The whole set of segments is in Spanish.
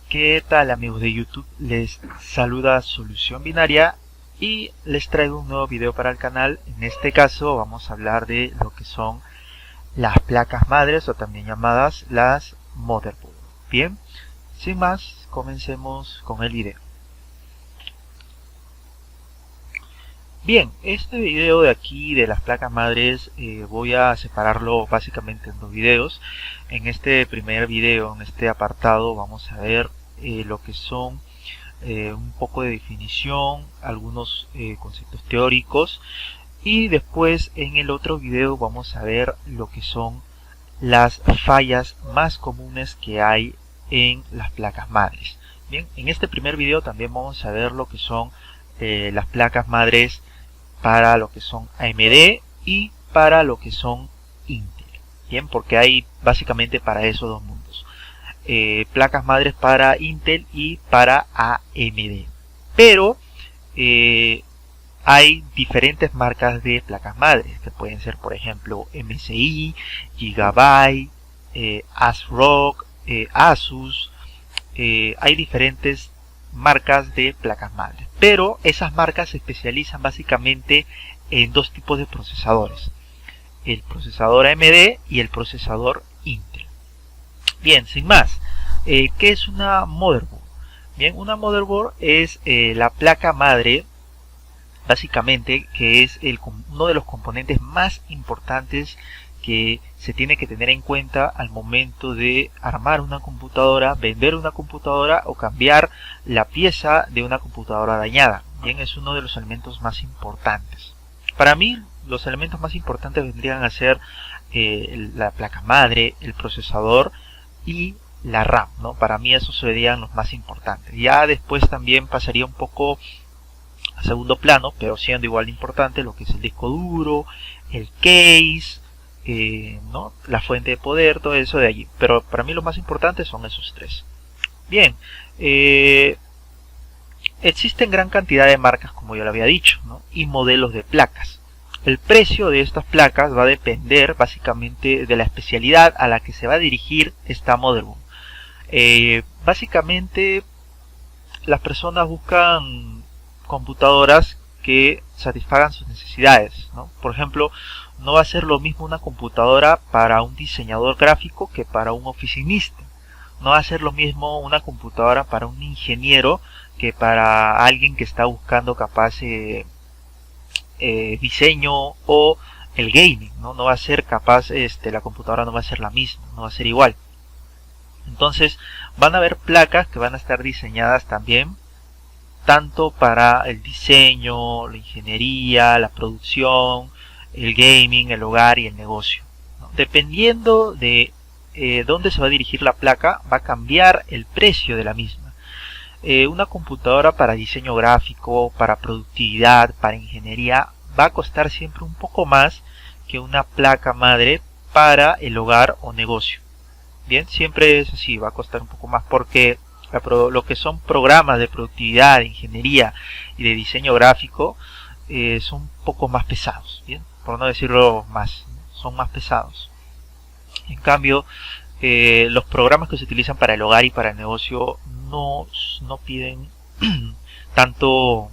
¿Qué tal, amigos de YouTube? Les saluda Solución Binaria y les traigo un nuevo video para el canal. En este caso vamos a hablar de lo que son las placas madres, o también llamadas las motherboard. Bien, sin más, comencemos con el video. Bien, este video de aquí de las placas madres voy a separarlo básicamente en dos videos. En este primer video, en este apartado, vamos a ver lo que son un poco de definición, algunos conceptos teóricos, y después en el otro video vamos a ver lo que son las fallas más comunes que hay en las placas madres. Bien, en este primer video también vamos a ver lo que son las placas madres para lo que son AMD y para lo que son Intel. Bien, porque hay básicamente para esos dos mundos. Placas madres para Intel y para AMD. Pero hay diferentes marcas de placas madres, que pueden ser, por ejemplo, MSI, Gigabyte, ASRock, Asus. Hay diferentes marcas de placas madres, pero esas marcas se especializan básicamente en dos tipos de procesadores: el procesador AMD y el procesador Intel. Bien, sin más, ¿qué es una motherboard? Bien, una motherboard es la placa madre, básicamente, que es uno de los componentes más importantes que se tiene que tener en cuenta al momento de armar una computadora, vender una computadora o cambiar la pieza de una computadora dañada. Bien, es uno de los elementos más importantes. Para mí, los elementos más importantes vendrían a ser la placa madre, el procesador y la RAM, ¿no? Para mí esos serían los más importantes. Ya después también pasaría un poco a segundo plano, pero siendo igual de importante, lo que es el disco duro, el case, ¿no? La fuente de poder, todo eso de allí. Pero para mí lo más importante son esos tres. Bien, existen gran cantidad de marcas, como ya lo había dicho, ¿no? Y modelos de placas. El precio de estas placas va a depender básicamente de la especialidad a la que se va a dirigir esta motherboard. Básicamente las personas buscan computadoras que satisfagan sus necesidades, ¿no? Por ejemplo, no va a ser lo mismo una computadora para un diseñador gráfico que para un oficinista. No va a ser lo mismo una computadora para un ingeniero que para alguien que está buscando capaz diseño o el gaming, ¿no? No va a ser capaz, la computadora no va a ser la misma, no va a ser igual. Entonces van a haber placas que van a estar diseñadas también tanto para el diseño, la ingeniería, la producción, el gaming, el hogar y el negocio, ¿no? Dependiendo de dónde se va a dirigir la placa, va a cambiar el precio de la misma. Una computadora para diseño gráfico, para productividad, para ingeniería, va a costar siempre un poco más que una placa madre para el hogar o negocio. Bien, siempre es así, va a costar un poco más porque lo que son programas de productividad, de ingeniería y de diseño gráfico son un poco más pesados, bien, por no decirlo más, son más pesados. En cambio, los programas que se utilizan para el hogar y para el negocio no piden tanto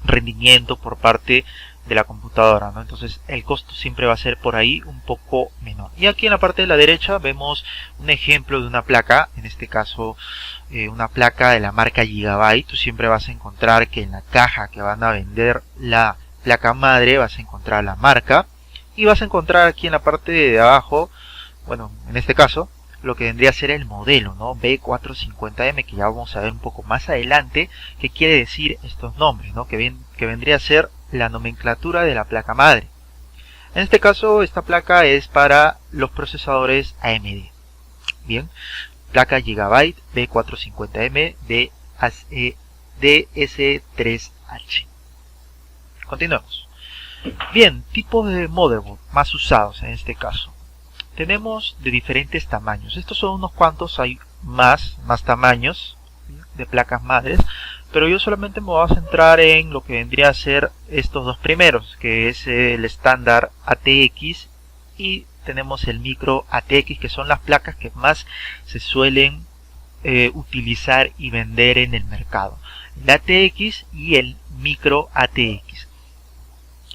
rendimiento por parte de la computadora, ¿no? Entonces el costo siempre va a ser por ahí un poco menor. Y aquí en la parte de la derecha vemos un ejemplo de una placa, en este caso una placa de la marca Gigabyte. Tú siempre vas a encontrar que en la caja que van a vender la placa madre vas a encontrar la marca, y vas a encontrar aquí en la parte de abajo, bueno, en este caso lo que vendría a ser el modelo, ¿no? B450M, que ya vamos a ver un poco más adelante qué quiere decir estos nombres, ¿no? Que vendría a ser la nomenclatura de la placa madre. En este caso, esta placa es para los procesadores AMD. Bien, placa Gigabyte B450M DS3H. Continuemos. Bien, tipos de motherboard más usados en este caso. Tenemos de diferentes tamaños. Estos son unos cuantos, hay más tamaños de placas madres, pero yo solamente me voy a centrar en lo que vendría a ser estos dos primeros, que es el estándar ATX y tenemos el micro ATX, que son las placas que más se suelen utilizar y vender en el mercado: el ATX y el micro ATX.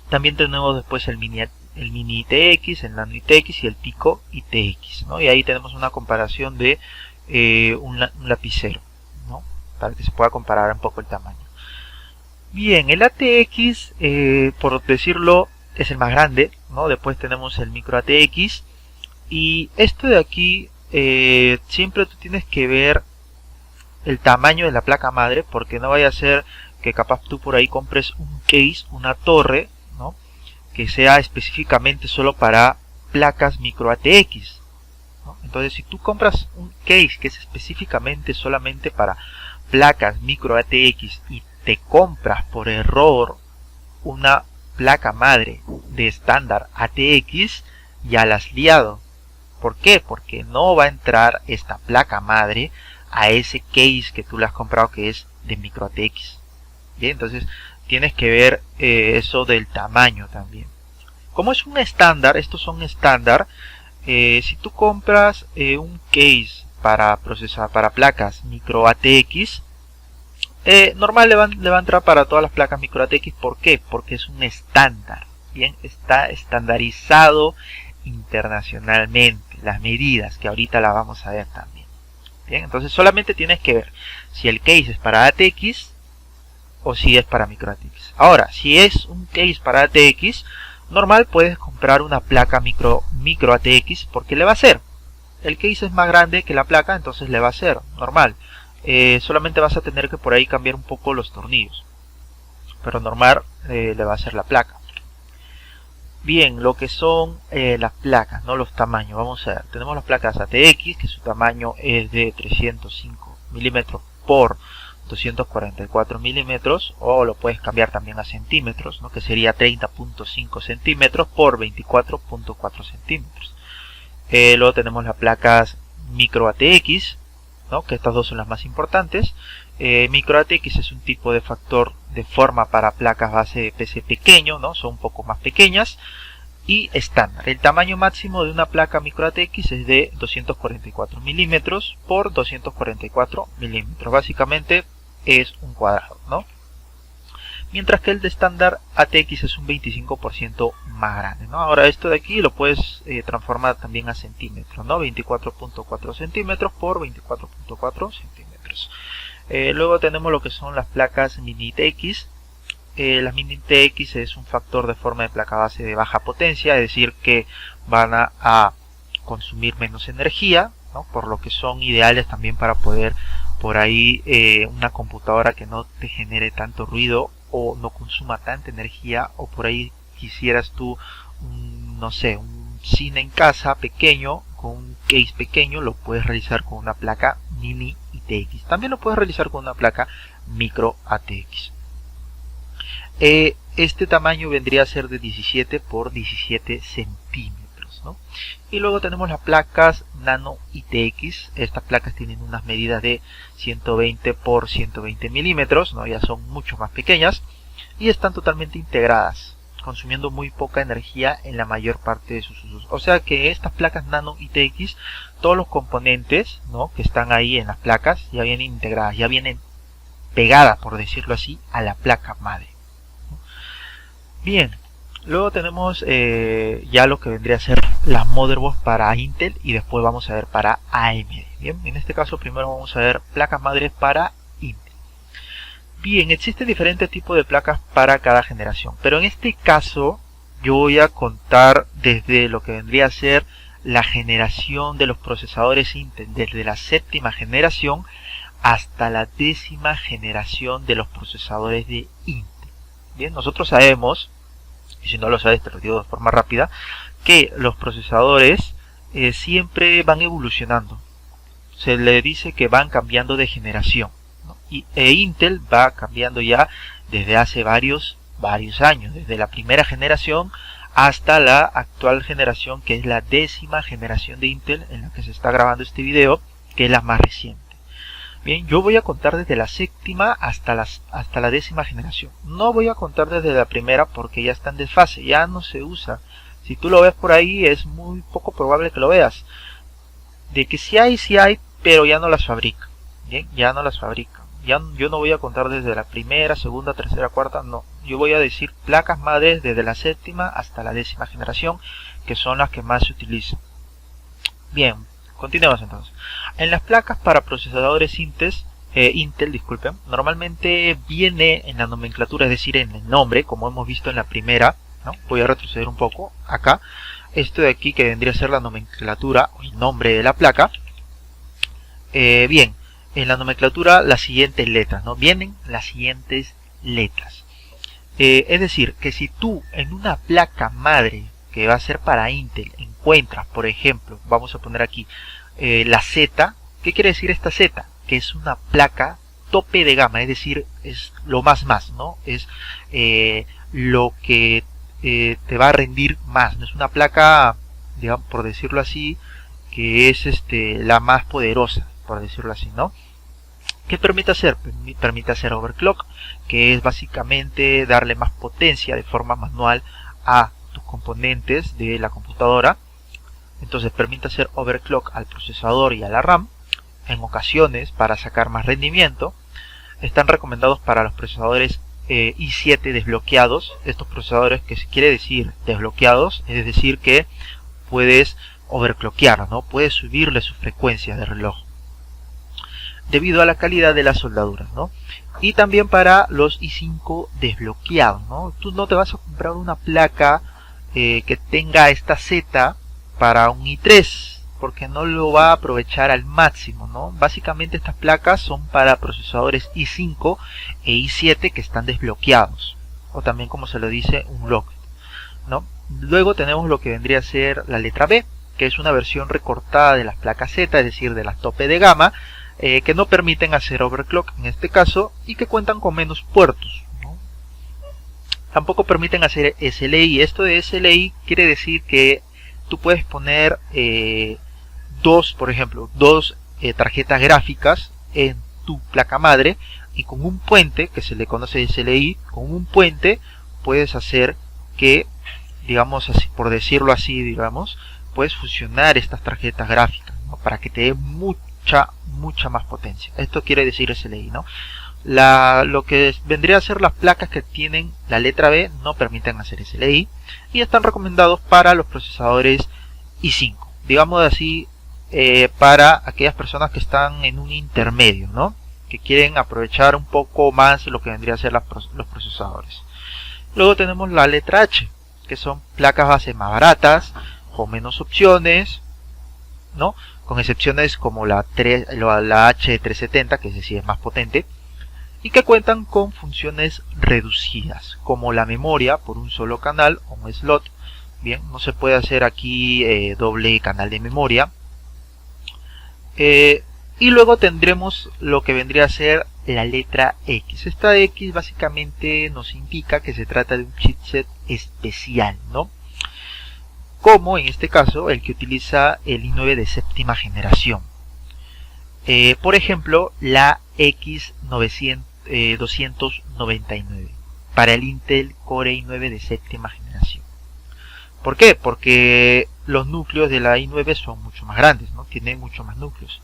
También tenemos después el mini ITX, el nano ITX y el pico ITX, ¿no? Y ahí tenemos una comparación de un lapicero, ¿no? Para que se pueda comparar un poco el tamaño. Bien, el ATX, por decirlo, es el más grande, ¿no? Después tenemos el micro ATX. Y esto de aquí, siempre tú tienes que ver el tamaño de la placa madre, porque no vaya a ser que capaz tú por ahí compres un case, una torre, ¿no? Que sea específicamente solo para placas micro ATX, ¿no? Entonces, si tú compras un case que es específicamente solamente para placas micro ATX y te compras por error una placa madre de estándar ATX, ya la has liado. ¿Por qué? Porque no va a entrar esta placa madre a ese case que tú le has comprado, que es de micro ATX. Bien, entonces tienes que ver eso del tamaño también. Como es un estándar, estos son estándar. Si tú compras un case para procesar para placas micro ATX, normal le va a entrar para todas las placas micro ATX. ¿Por qué? Porque es un estándar. Bien, está estandarizado internacionalmente, las medidas que ahorita las vamos a ver también. Bien, entonces solamente tienes que ver si el case es para ATX o si es para micro ATX. Ahora, si es un case para ATX, normal puedes comprar una placa micro ATX, porque le va a hacer. El case es más grande que la placa, entonces le va a hacer normal. Solamente vas a tener que por ahí cambiar un poco los tornillos, pero normal le va a hacer la placa. Bien, lo que son las placas, ¿no? Los tamaños. Vamos a ver, tenemos las placas ATX, que su tamaño es de 305 milímetros por 244 milímetros, o lo puedes cambiar también a centímetros, ¿no? Que sería 30.5 centímetros por 24.4 centímetros. Luego tenemos las placas micro ATX, ¿no? Que estas dos son las más importantes. Micro ATX es un tipo de factor de forma para placas base de PC pequeño, ¿no? Son un poco más pequeñas. Y estándar. El tamaño máximo de una placa micro ATX es de 244 milímetros por 244 milímetros. Básicamente es un cuadrado, ¿no? Mientras que el de estándar ATX es un 25% más grande, ¿no? Ahora esto de aquí lo puedes transformar también a centímetros, ¿no? 24.4 centímetros por 24.4 centímetros. Luego tenemos lo que son las placas mini TX. Las mini TX es un factor de forma de placa base de baja potencia, es decir que van a consumir menos energía, ¿no? Por lo que son ideales también para poder por ahí una computadora que no te genere tanto ruido o no consuma tanta energía, o por ahí quisieras tú no sé, un cine en casa pequeño con un case pequeño, lo puedes realizar con una placa mini ITX. También lo puedes realizar con una placa micro ATX. Este tamaño vendría a ser de 17 por 17 centímetros, ¿no? Y luego tenemos las placas nano ITX. Estas placas tienen unas medidas de 120 por 120 milímetros, ¿no? Ya son mucho más pequeñas y están totalmente integradas, consumiendo muy poca energía en la mayor parte de sus usos. O sea que estas placas nano ITX, todos los componentes, ¿no? Que están ahí en las placas ya vienen integradas, ya vienen pegadas, por decirlo así, a la placa madre. Bien, luego tenemos ya lo que vendría a ser las motherboards para Intel y después vamos a ver para AMD. Bien, en este caso primero vamos a ver placas madres para Intel. Bien, existen diferentes tipos de placas para cada generación, pero en este caso yo voy a contar desde lo que vendría a ser la generación de los procesadores Intel, desde la 7ª generación hasta la 10ª generación de los procesadores de Intel. Bien, nosotros sabemos, y si no lo sabes te lo digo de forma rápida, que los procesadores siempre van evolucionando. Se le dice que van cambiando de generación, ¿no? Intel va cambiando ya desde hace varios años, desde la primera generación hasta la actual generación, que es la 10ª generación de Intel en la que se está grabando este video, que es la más reciente. Bien, yo voy a contar desde la 7ª hasta la 10ª generación. No voy a contar desde la primera porque ya está en desfase, ya no se usa. Si tú lo ves por ahí es muy poco probable que lo veas. De que sí hay, pero ya no las fabrica. Bien, ya no las fabrican. Yo no voy a contar desde la primera, segunda, tercera, cuarta, no. Yo voy a decir placas madres desde la séptima hasta la 10ª generación, que son las que más se utilizan. Bien, continuemos entonces. En las placas para procesadores Intel, disculpen, normalmente viene en la nomenclatura, es decir, en el nombre, como hemos visto en la primera, ¿no? Voy a retroceder un poco acá. Esto de aquí que vendría a ser la nomenclatura o el nombre de la placa. Bien, en la nomenclatura las siguientes letras, ¿no? Vienen las siguientes letras. Es decir, que si tú en una placa madre que va a ser para Intel encuentras, por ejemplo, vamos a poner aquí la Z, ¿qué quiere decir esta Z? Que es una placa tope de gama, es decir, es lo más, ¿no? Es lo que te va a rendir más, no es una placa, digamos, por decirlo así, que es la más poderosa, por decirlo así, ¿no? ¿Qué permite hacer? Permite hacer overclock, que es básicamente darle más potencia de forma manual a tus componentes de la computadora. Entonces permite hacer overclock al procesador y a la RAM, en ocasiones para sacar más rendimiento. Están recomendados para los procesadores i7 desbloqueados. Estos procesadores, que se quiere decir desbloqueados, es decir que puedes overclockear, ¿no? Puedes subirle su frecuencia de reloj debido a la calidad de las soldaduras, ¿no? Y también para los i5 desbloqueados, ¿no? Tú no te vas a comprar una placa que tenga esta Z para un i3, porque no lo va a aprovechar al máximo, ¿no? Básicamente estas placas son para procesadores i5 e i7 que están desbloqueados, o también, como se lo dice, un lock, ¿no? Luego tenemos lo que vendría a ser la letra B, que es una versión recortada de las placas Z, es decir, de las tope de gama, que no permiten hacer overclock en este caso y que cuentan con menos puertos, ¿no? Tampoco permiten hacer SLI. Esto de SLI quiere decir que tú puedes poner por ejemplo, dos tarjetas gráficas en tu placa madre, y con un puente, que se le conoce SLI, con un puente puedes hacer que, digamos así, por decirlo así, digamos, puedes fusionar estas tarjetas gráficas, ¿no? Para que te dé mucha más potencia. Esto quiere decir SLI, ¿no? Lo que vendría a ser las placas que tienen la letra B no permiten hacer SLI y están recomendados para los procesadores i5, digamos así, para aquellas personas que están en un intermedio, ¿no? Que quieren aprovechar un poco más lo que vendría a ser los procesadores. Luego tenemos la letra H, que son placas base más baratas, con menos opciones, ¿no? Con excepciones como la H370, que sí es más potente, y que cuentan con funciones reducidas, como la memoria por un solo canal o un slot. Bien, no se puede hacer aquí doble canal de memoria. Y luego tendremos lo que vendría a ser la letra X. Esta X básicamente nos indica que se trata de un chipset especial, ¿no? Como en este caso el que utiliza el i9 de séptima generación. Por ejemplo, la X299 para el Intel Core i9 de séptima generación. ¿Por qué? Porque los núcleos de la i9 son mucho más grandes, ¿no? Tienen mucho más núcleos.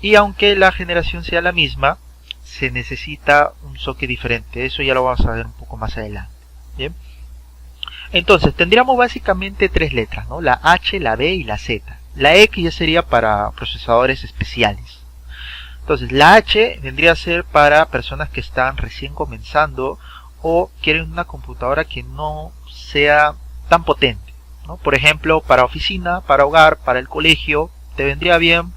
Y aunque la generación sea la misma, se necesita un socket diferente. Eso ya lo vamos a ver un poco más adelante. Bien. Entonces tendríamos básicamente tres letras, ¿no? La H, la B y la Z. La X ya sería para procesadores especiales. Entonces la H vendría a ser para personas que están recién comenzando o quieren una computadora que no sea tan potente, ¿no? Por ejemplo, para oficina, para hogar, para el colegio, te vendría bien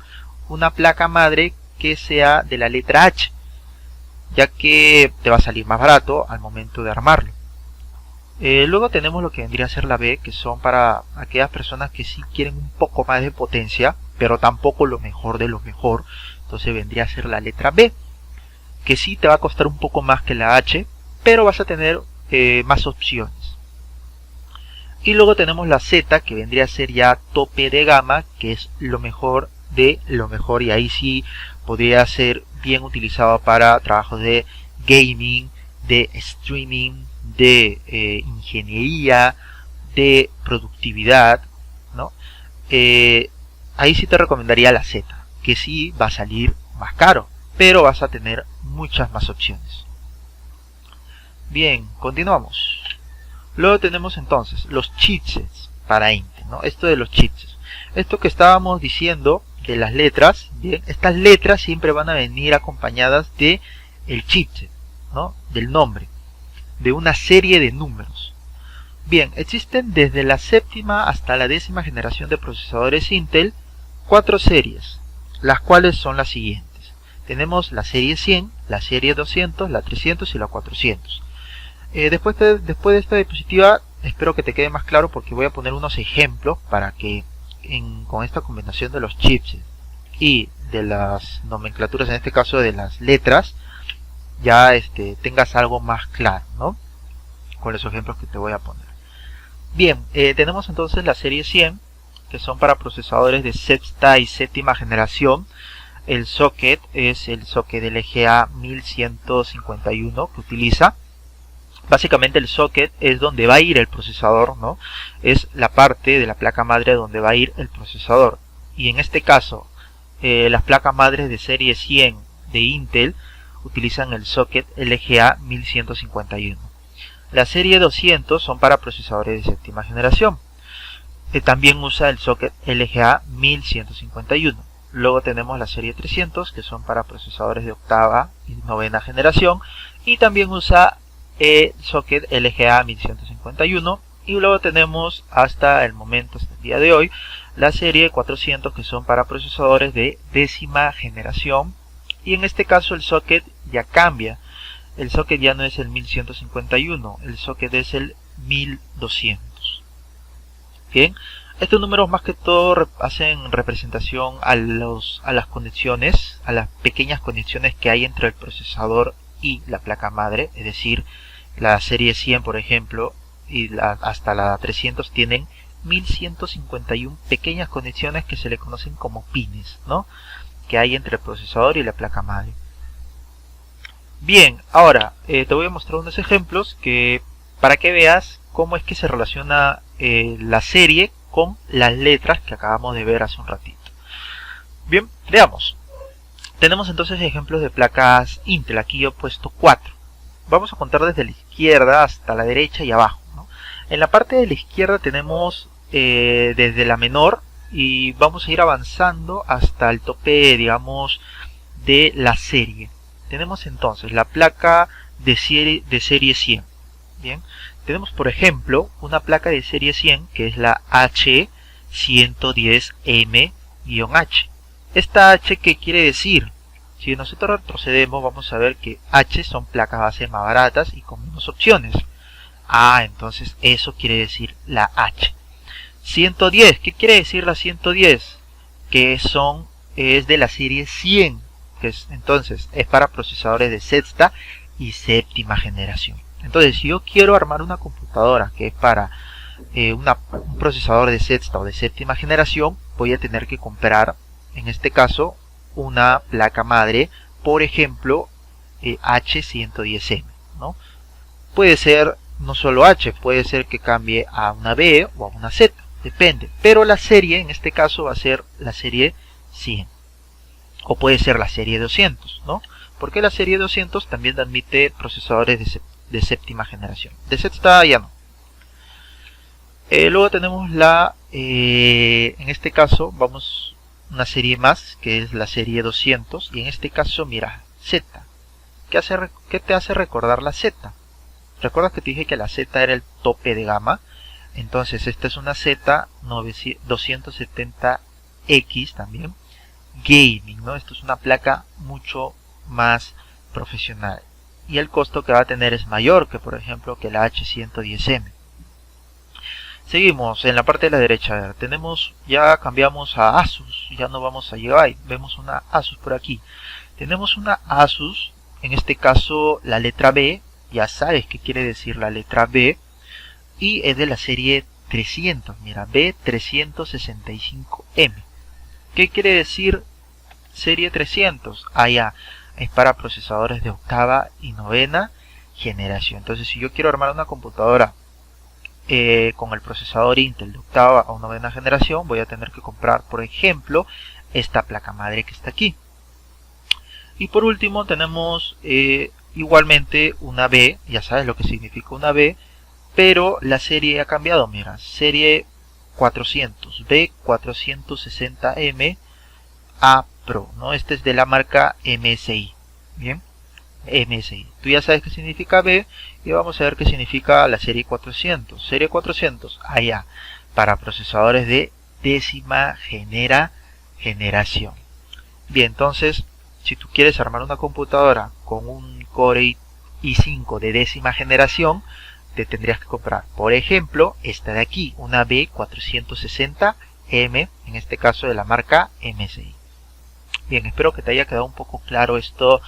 una placa madre que sea de la letra H, ya que te va a salir más barato al momento de armarlo. Luego tenemos lo que vendría a ser la B, que son para aquellas personas que sí quieren un poco más de potencia, pero tampoco lo mejor de lo mejor. Entonces vendría a ser la letra B, que sí te va a costar un poco más que la H, pero vas a tener más opciones. Y luego tenemos la Z, que vendría a ser ya tope de gama, que es lo mejor de lo mejor, y ahí sí podría ser bien utilizado para trabajos de gaming, de streaming, de ingeniería, de productividad, ¿no? Ahí sí te recomendaría la Z, que sí va a salir más caro, pero vas a tener muchas más opciones. Bien, continuamos. Luego tenemos entonces los chipsets para Intel, ¿no? Esto de los chipsets. Esto que estábamos diciendo de las letras, bien, estas letras siempre van a venir acompañadas de el chipset, ¿no? Del nombre, de una serie de números. Bien, existen desde la 7ª hasta la 10ª generación de procesadores Intel 4 series, las cuales son las siguientes. Tenemos la serie 100, la serie 200, la 300 y la 400. Después de esta diapositiva espero que te quede más claro, porque voy a poner unos ejemplos para que con esta combinación de los chips y de las nomenclaturas, en este caso de las letras, ya tengas algo más claro, ¿no? Con los ejemplos que te voy a poner. Bien, tenemos entonces la serie 100, que son para procesadores de 6ª y 7ª generación. El socket es el socket LGA 1151 que utiliza. Básicamente el socket es donde va a ir el procesador, ¿no? Es la parte de la placa madre donde va a ir el procesador. Y en este caso, las placas madres de serie 100 de Intel utilizan el socket LGA 1151. La serie 200 son para procesadores de 7ª generación. También usa el socket LGA 1151. Luego tenemos la serie 300, que son para procesadores de 8ª y 9ª generación. Y también usa el socket LGA 1151. Y luego tenemos hasta el momento, hasta el día de hoy, la serie 400, que son para procesadores de 10ª generación. Y en este caso el socket ya cambia. El socket ya no es el 1151, el socket es el 1200. Bien, estos números más que todo hacen representación a las conexiones, a las pequeñas conexiones que hay entre el procesador y la placa madre. Es decir, la serie 100, por ejemplo, y hasta la 300 tienen 1151 pequeñas conexiones que se le conocen como pines, ¿no? Que hay entre el procesador y la placa madre. Bien, ahora te voy a mostrar unos ejemplos para que veas cómo es que se relaciona la serie con las letras que acabamos de ver hace un ratito. Bien, veamos. Tenemos entonces ejemplos de placas Intel. Aquí yo he puesto 4. Vamos a contar desde la izquierda hasta la derecha y abajo, ¿no? En la parte de la izquierda tenemos desde la menor, y vamos a ir avanzando hasta el tope, digamos, de la serie. Tenemos entonces la placa de serie 100. Bien, tenemos por ejemplo una placa de serie 100 que es la H110M-H. Esta H, ¿qué quiere decir? Si nosotros retrocedemos, vamos a ver que H son placas base más baratas y con menos opciones. Entonces eso quiere decir la H. 110, ¿qué quiere decir la 110? Que es de la serie 100. Entonces es para procesadores de 6ª y 7ª generación. Entonces, si yo quiero armar una computadora que es para un procesador de 6ª o de 7ª generación, voy a tener que comprar, en este caso, una placa madre, por ejemplo, H110M, ¿no? Puede ser no solo H, puede ser que cambie a una B o a una Z, depende. Pero la serie, en este caso, va a ser la serie 100. O puede ser la serie 200, ¿no? Porque la serie 200 también admite procesadores de 7ª generación. De 6ª ya no. Luego tenemos en este caso, vamos una serie más, que es la serie 200. Y en este caso, mira, Z. ¿Qué te hace recordar la Z? ¿Recuerdas que te dije que la Z era el tope de gama? Entonces, esta es una Z270X también. Gaming, ¿no? Esto es una placa mucho más profesional y el costo que va a tener es mayor que, por ejemplo, que la H110M. Seguimos en la parte de la derecha. Ya cambiamos a Asus, ya no vamos a Gigabyte. Vemos una Asus por aquí. Tenemos una Asus, en este caso la letra B. Ya sabes qué quiere decir la letra B, y es de la serie 300. Mira, B365M. ¿Qué quiere decir serie 300? Ya, es para procesadores de 8ª y 9ª generación. Entonces, si yo quiero armar una computadora con el procesador Intel de 8ª o 9ª generación, voy a tener que comprar, por ejemplo, esta placa madre que está aquí. Y por último tenemos igualmente una B, ya sabes lo que significa una B, pero la serie ha cambiado, mira, serie 400, B460M A Pro, ¿no? Este es de la marca MSI, bien, MSI. Tú ya sabes qué significa B y vamos a ver qué significa la serie 400. Serie 400, allá, para procesadores de décima generación. Bien, entonces, si tú quieres armar una computadora con un Core i5 de décima generación, te tendrías que comprar, por ejemplo, esta de aquí, una B460M, en este caso de la marca MSI. Bien, espero que te haya quedado un poco claro esto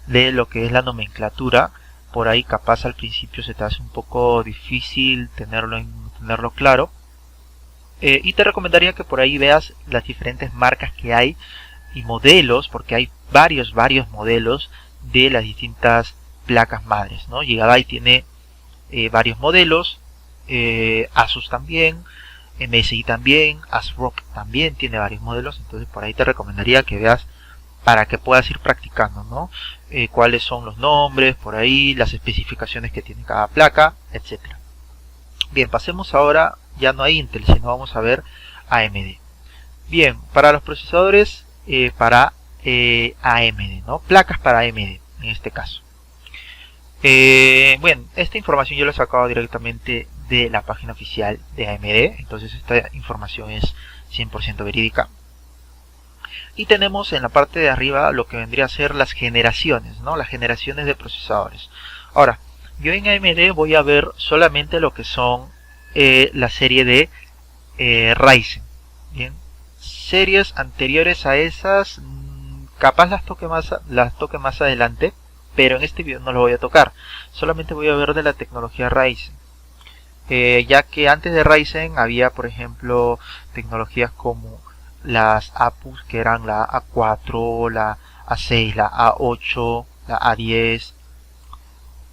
de lo que es la nomenclatura. Por ahí capaz al principio se te hace un poco difícil tenerlo claro. Y te recomendaría que por ahí veas las diferentes marcas que hay y modelos, porque hay varios modelos de las distintas placas madres, ¿no? Gigabyte tiene varios modelos, Asus también, MSI también, ASRock también tiene varios modelos. Entonces por ahí te recomendaría que veas para que puedas ir practicando, ¿no? Cuáles son los nombres, por ahí, las especificaciones que tiene cada placa, etcétera. Bien, pasemos ahora ya no a Intel, sino vamos a ver AMD. Bien, para los procesadores para AMD, ¿no? Placas para AMD en este caso. Bueno, esta información yo la he sacado directamente de la página oficial de AMD, entonces esta información es 100% verídica. Y tenemos en la parte de arriba lo que vendría a ser las generaciones, ¿no? Las generaciones de procesadores. Ahora, yo en AMD voy a ver solamente lo que son la serie de Ryzen. Bien, series anteriores a esas, capaz las toque más adelante, pero en este video no lo voy a tocar. Solamente voy a ver de la tecnología Ryzen. Ya que antes de Ryzen había, por ejemplo, tecnologías como las APUs, que eran la A4, la A6, la A8, la A10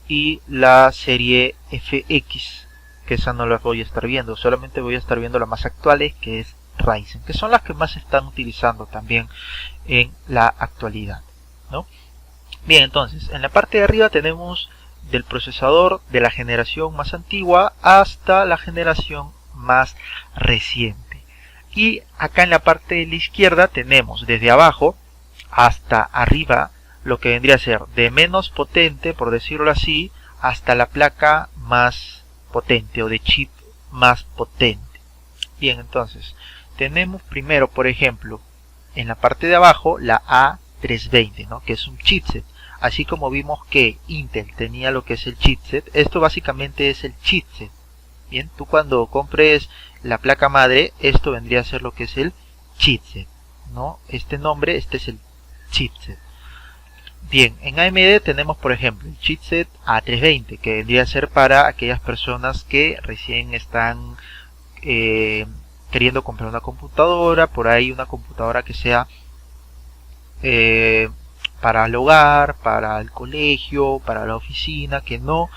y la serie FX, que esa no la voy a estar viendo, solamente voy a estar viendo las más actuales, que es Ryzen, que son las que más se están utilizando también en la actualidad, ¿no? Bien, entonces en la parte de arriba tenemos del procesador de la generación más antigua hasta la generación más reciente. Y acá en la parte de la izquierda tenemos desde abajo hasta arriba lo que vendría a ser de menos potente, por decirlo así, hasta la placa más potente o de chip más potente. Bien, entonces tenemos primero, por ejemplo, en la parte de abajo la A320, ¿no? Que es un chipset. Así como vimos que Intel tenía lo que es el chipset, esto básicamente es el chipset. Bien, tú cuando compres la placa madre, esto vendría a ser lo que es el chipset, ¿no? Este es el chipset. Bien, en AMD tenemos por ejemplo el chipset A320, que vendría a ser para aquellas personas que recién están queriendo comprar una computadora, por ahí una computadora que sea para el hogar, para el colegio, para la oficina, que no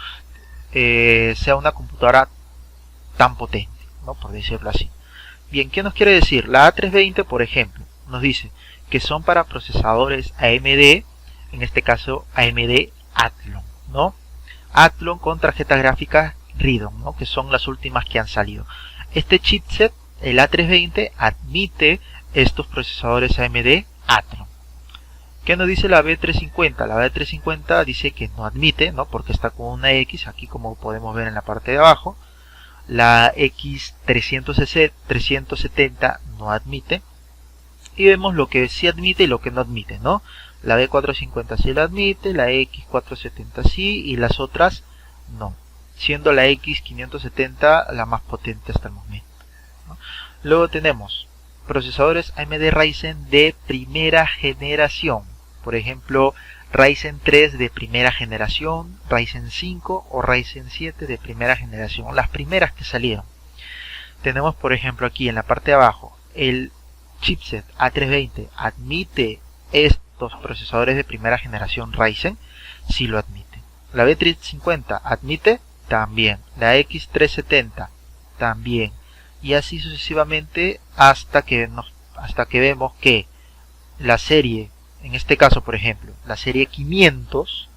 sea una computadora tan potente, ¿no? Por decirlo así. Bien, ¿qué nos quiere decir? La A320, por ejemplo, nos dice que son para procesadores AMD, en este caso AMD Athlon, ¿no? Athlon con tarjetas gráficas Radeon, ¿no? Que son las últimas que han salido. Este chipset, el A320, admite estos procesadores AMD Athlon. ¿Qué nos dice la B350? La B350 dice que no admite, ¿no? Porque está con una X, aquí como podemos ver en la parte de abajo. La X370 no admite. Y vemos lo que sí admite y lo que no admite, ¿no? La B450 sí la admite, la X470 sí y las otras no. Siendo la X570 la más potente hasta el momento, ¿no? Luego tenemos procesadores AMD Ryzen de primera generación. Por ejemplo, Ryzen 3 de primera generación, Ryzen 5 o Ryzen 7 de primera generación, las primeras que salieron. Tenemos por ejemplo aquí en la parte de abajo el chipset A320 admite estos procesadores de primera generación Ryzen, sí lo admite. La B350 admite también, la X370 también, y así sucesivamente hasta que vemos que la serie en este caso por ejemplo, la serie 500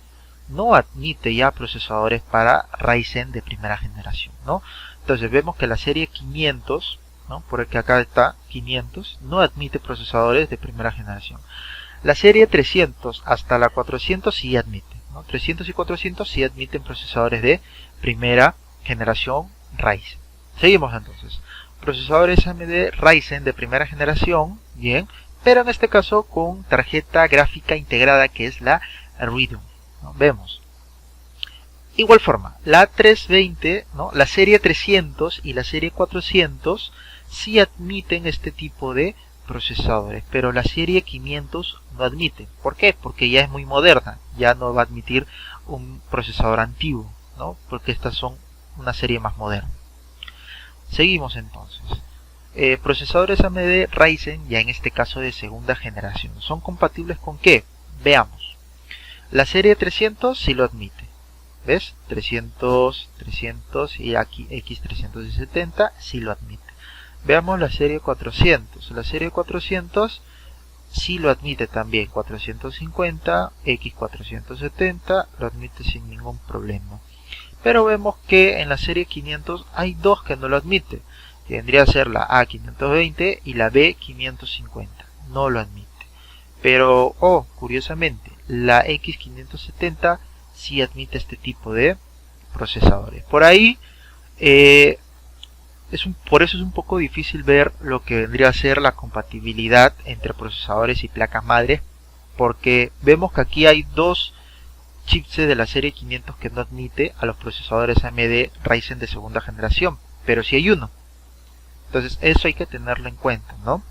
no admite ya procesadores para Ryzen de primera generación, ¿no? Entonces vemos que la serie 500, ¿no? Porque acá está 500, no admite procesadores de primera generación. La serie 300 hasta la 400 sí admite, ¿no? 300 y 400 sí admiten procesadores de primera generación Ryzen. Seguimos entonces. Procesadores AMD Ryzen de primera generación, bien, pero en este caso con tarjeta gráfica integrada que es la Radeon, ¿no? Vemos. Igual forma, la A320, ¿no? La serie 300 y la serie 400 sí admiten este tipo de procesadores, pero la serie 500 no admite. ¿Por qué? Porque ya es muy moderna, ya no va a admitir un procesador antiguo, ¿no? Porque estas son una serie más moderna. Seguimos entonces. Procesadores AMD Ryzen, ya en este caso de segunda generación, ¿son compatibles con qué? Veamos. La serie 300 sí lo admite. ¿Ves? 300, 300 y aquí X370 sí lo admite. Veamos la serie 400. La serie 400 sí lo admite también. 450, X470 lo admite sin ningún problema. Pero vemos que en la serie 500 hay dos que no lo admite. Tendría que ser la A520 y la B550. No lo admite. Pero, curiosamente, la X570 sí admite este tipo de procesadores. Por ahí, por eso es un poco difícil ver lo que vendría a ser la compatibilidad entre procesadores y placas madres. Porque vemos que aquí hay dos chipsets de la serie 500 que no admite a los procesadores AMD Ryzen de segunda generación, pero sí hay uno. Entonces eso hay que tenerlo en cuenta, ¿no?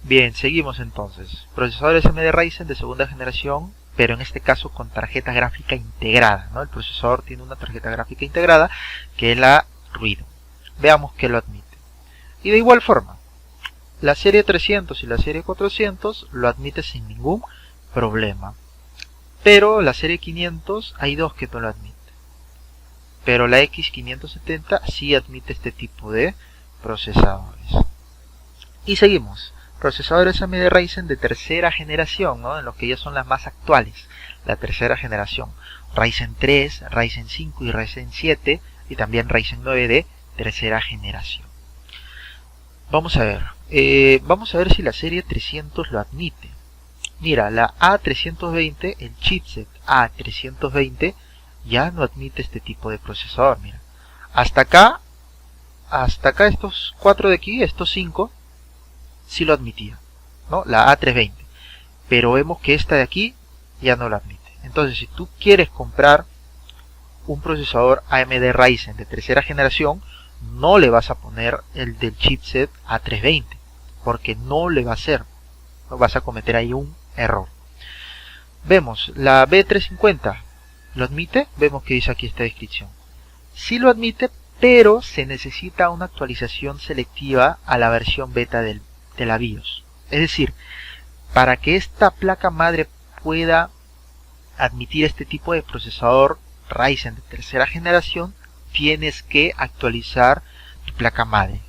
Bien, seguimos entonces. Procesadores AMD Ryzen de segunda generación, pero en este caso con tarjeta gráfica integrada, ¿no? El procesador tiene una tarjeta gráfica integrada que es la Radeon. Veamos que lo admite. Y de igual forma, la serie 300 y la serie 400 lo admite sin ningún problema. Pero la serie 500 hay dos que no lo admite. Pero la X570 sí admite este tipo de procesadores. Y seguimos. Procesadores AMD Ryzen de tercera generación, ¿no? En los que ya son las más actuales. La tercera generación. Ryzen 3, Ryzen 5 y Ryzen 7. Y también Ryzen 9 de tercera generación. Vamos a ver. Vamos a ver si la serie 300 lo admite. Mira, la A320, el chipset A320 ya no admite este tipo de procesador. Mira, hasta acá estos 4 de aquí, estos 5 sí lo admitía, ¿no? La A320, pero vemos que esta de aquí ya no lo admite. Entonces, si tú quieres comprar un procesador AMD Ryzen de tercera generación, no le vas a poner el del chipset A320, porque no le va a hacer, ¿no? Vas a cometer ahí un error. Vemos la B350 lo admite. Vemos que dice aquí esta descripción, sí lo admite, pero se necesita una actualización selectiva a la versión beta de la BIOS. Es decir, para que esta placa madre pueda admitir este tipo de procesador Ryzen de tercera generación, tienes que actualizar tu placa madre,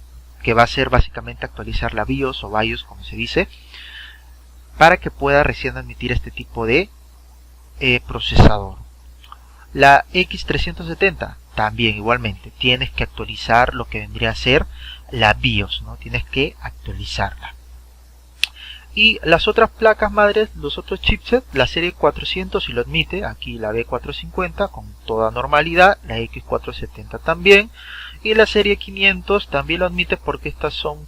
que va a ser básicamente actualizar la BIOS o BIOS como se dice, para que pueda recién admitir este tipo de procesador. La X370 también igualmente tienes que actualizar lo que vendría a ser la BIOS, ¿no? Tienes que actualizarla. Y las otras placas madres, los otros chipsets, la serie 400 si lo admite, aquí la B450 con toda normalidad, la X470 también, y la serie 500 también lo admite porque estas son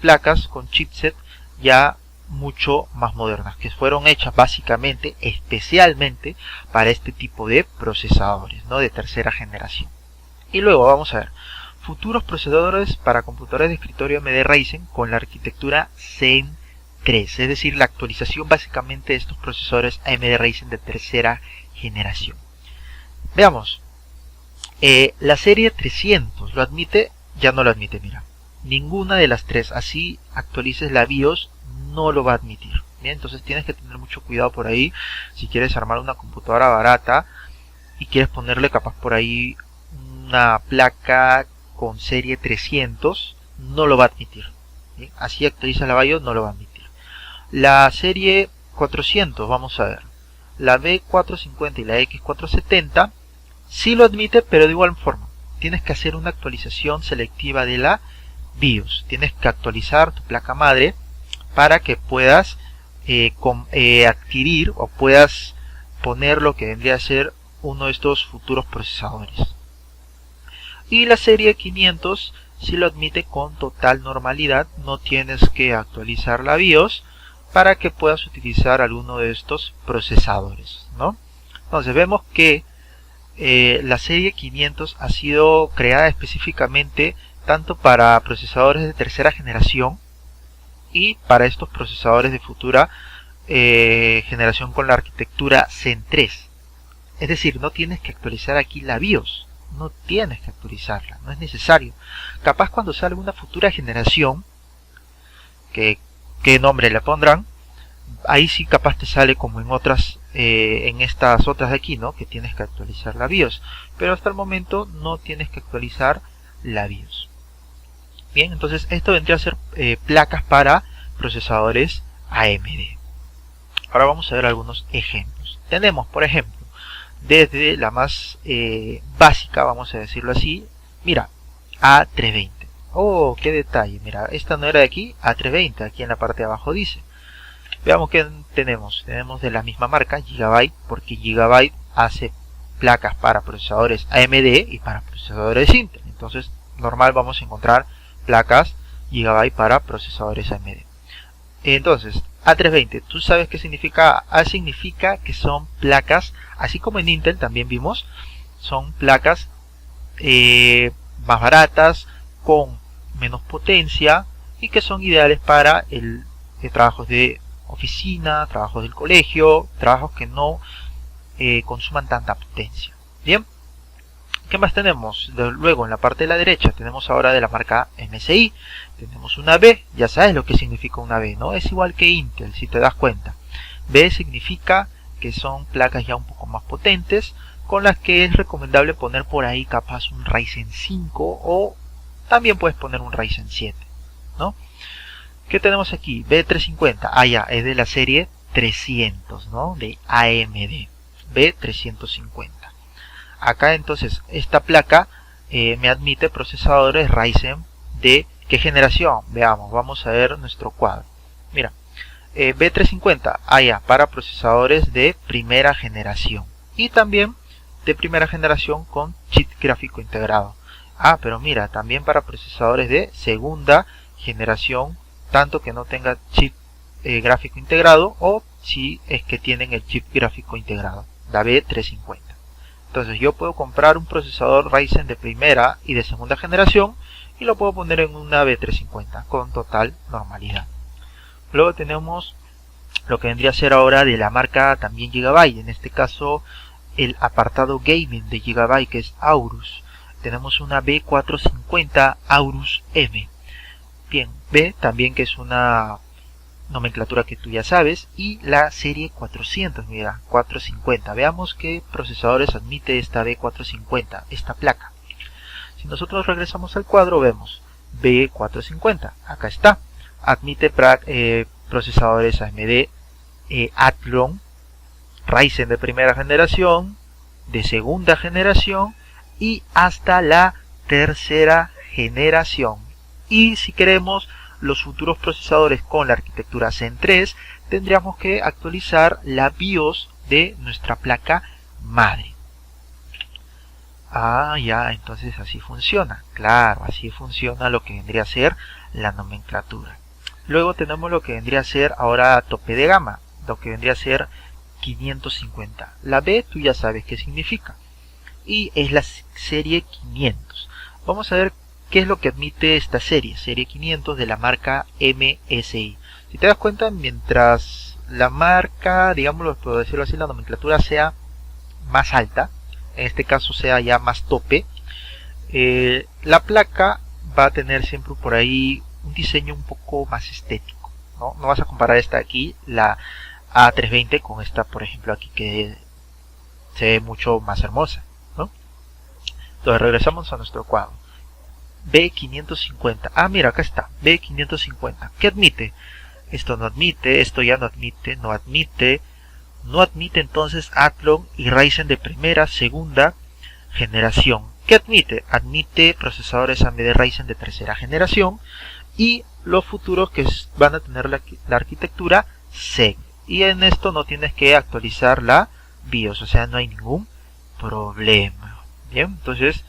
placas con chipset ya mucho más modernas, que fueron hechas básicamente, especialmente para este tipo de procesadores, ¿no? De tercera generación. Y luego vamos a ver futuros procesadores para computadores de escritorio AMD Ryzen con la arquitectura Zen 3, es decir, la actualización básicamente de estos procesadores AMD Ryzen de tercera generación. Veamos, la serie 300 lo admite, ya no lo admite, mira, ninguna de las tres, así actualices la BIOS, no lo va a admitir. Bien, entonces tienes que tener mucho cuidado por ahí. Si quieres armar una computadora barata y quieres ponerle capaz por ahí una placa con serie 300, no lo va a admitir. Bien, así actualiza la BIOS, no lo va a admitir. La serie 400, vamos a ver, la B450 y la X470 sí lo admite, pero de igual forma tienes que hacer una actualización selectiva de la BIOS. Tienes que actualizar tu placa madre para que puedas adquirir o puedas poner lo que vendría a ser uno de estos futuros procesadores. Y la serie 500 si lo admite con total normalidad, no tienes que actualizar la BIOS para que puedas utilizar alguno de estos procesadores, ¿no? Entonces vemos que la serie 500 ha sido creada específicamente tanto para procesadores de tercera generación y para estos procesadores de futura generación con la arquitectura Zen 3. Es decir, no tienes que actualizar aquí la BIOS, no tienes que actualizarla, no es necesario. Capaz cuando salga una futura generación, que qué nombre le pondrán, ahí sí capaz te sale como en otras, en estas otras de aquí, ¿no? Que tienes que actualizar la BIOS, pero hasta el momento no tienes que actualizar la BIOS. Bien, entonces esto vendría a ser placas para procesadores AMD. Ahora vamos a ver algunos ejemplos. Tenemos, por ejemplo, desde la más básica, vamos a decirlo así, mira, A320. Oh, qué detalle, mira, esta no era de aquí, A320, aquí en la parte de abajo dice. Veamos qué tenemos. Tenemos de la misma marca, Gigabyte, porque Gigabyte hace placas para procesadores AMD y para procesadores Intel. Entonces, normal vamos a encontrar placas Gigabyte para procesadores AMD. Entonces, A320, ¿tú sabes qué significa? A significa que son placas, así como en Intel también vimos, son placas más baratas, con menos potencia y que son ideales para trabajos de oficina, trabajos del colegio, trabajos que no consuman tanta potencia. Bien, ¿qué más tenemos? Luego en la parte de la derecha tenemos ahora de la marca MSI, tenemos una B, ya sabes lo que significa una B, ¿no? Es igual que Intel, si te das cuenta. B significa que son placas ya un poco más potentes, con las que es recomendable poner por ahí capaz un Ryzen 5 o también puedes poner un Ryzen 7, ¿no? ¿Qué tenemos aquí? B350, ya, es de la serie 300, ¿no? De AMD, B350. Acá entonces esta placa me admite procesadores Ryzen de ¿qué generación? Veamos, vamos a ver nuestro cuadro. Mira, B350, ya, para procesadores de primera generación y también de primera generación con chip gráfico integrado. Pero mira, también para procesadores de segunda generación, tanto que no tenga chip gráfico integrado o si es que tienen el chip gráfico integrado, la B350. Entonces yo puedo comprar un procesador Ryzen de primera y de segunda generación y lo puedo poner en una B350 con total normalidad. Luego tenemos lo que vendría a ser ahora de la marca también Gigabyte, en este caso el apartado gaming de Gigabyte, que es Aorus. Tenemos una B450 Aorus M. Bien, B también, que es una nomenclatura que tú ya sabes, y la serie 400, mira, 450. Veamos qué procesadores admite esta B450, esta placa. Si nosotros regresamos al cuadro, vemos B450, acá está. Admite procesadores AMD Athlon, Ryzen de primera generación, de segunda generación y hasta la tercera generación. Y si queremos los futuros procesadores con la arquitectura Zen 3, tendríamos que actualizar la BIOS de nuestra placa madre. Ya, entonces así funciona. Claro, así funciona lo que vendría a ser la nomenclatura. Luego tenemos lo que vendría a ser ahora tope de gama, lo que vendría a ser 550. La B tú ya sabes qué significa. Y es la serie 500. Vamos a ver qué es lo que admite esta serie 500 de la marca MSI. Si te das cuenta, mientras la marca, digámoslo, por decirlo así, la nomenclatura sea más alta, en este caso sea ya más tope, la placa va a tener siempre por ahí un diseño un poco más estético, ¿no? No vas a comparar esta aquí, la A320, con esta, por ejemplo, aquí, que se ve mucho más hermosa, ¿no? Entonces regresamos a nuestro cuadro. B550. Mira, acá está, B550. ¿Qué admite? esto no admite, esto ya no admite, no admite, no admite entonces Athlon y Ryzen de primera, segunda generación. ¿Qué admite? Admite procesadores AMD Ryzen de tercera generación y los futuros que van a tener la arquitectura Zen. Y en esto no tienes que actualizar la BIOS, o sea, no hay ningún problema. Bien, entonces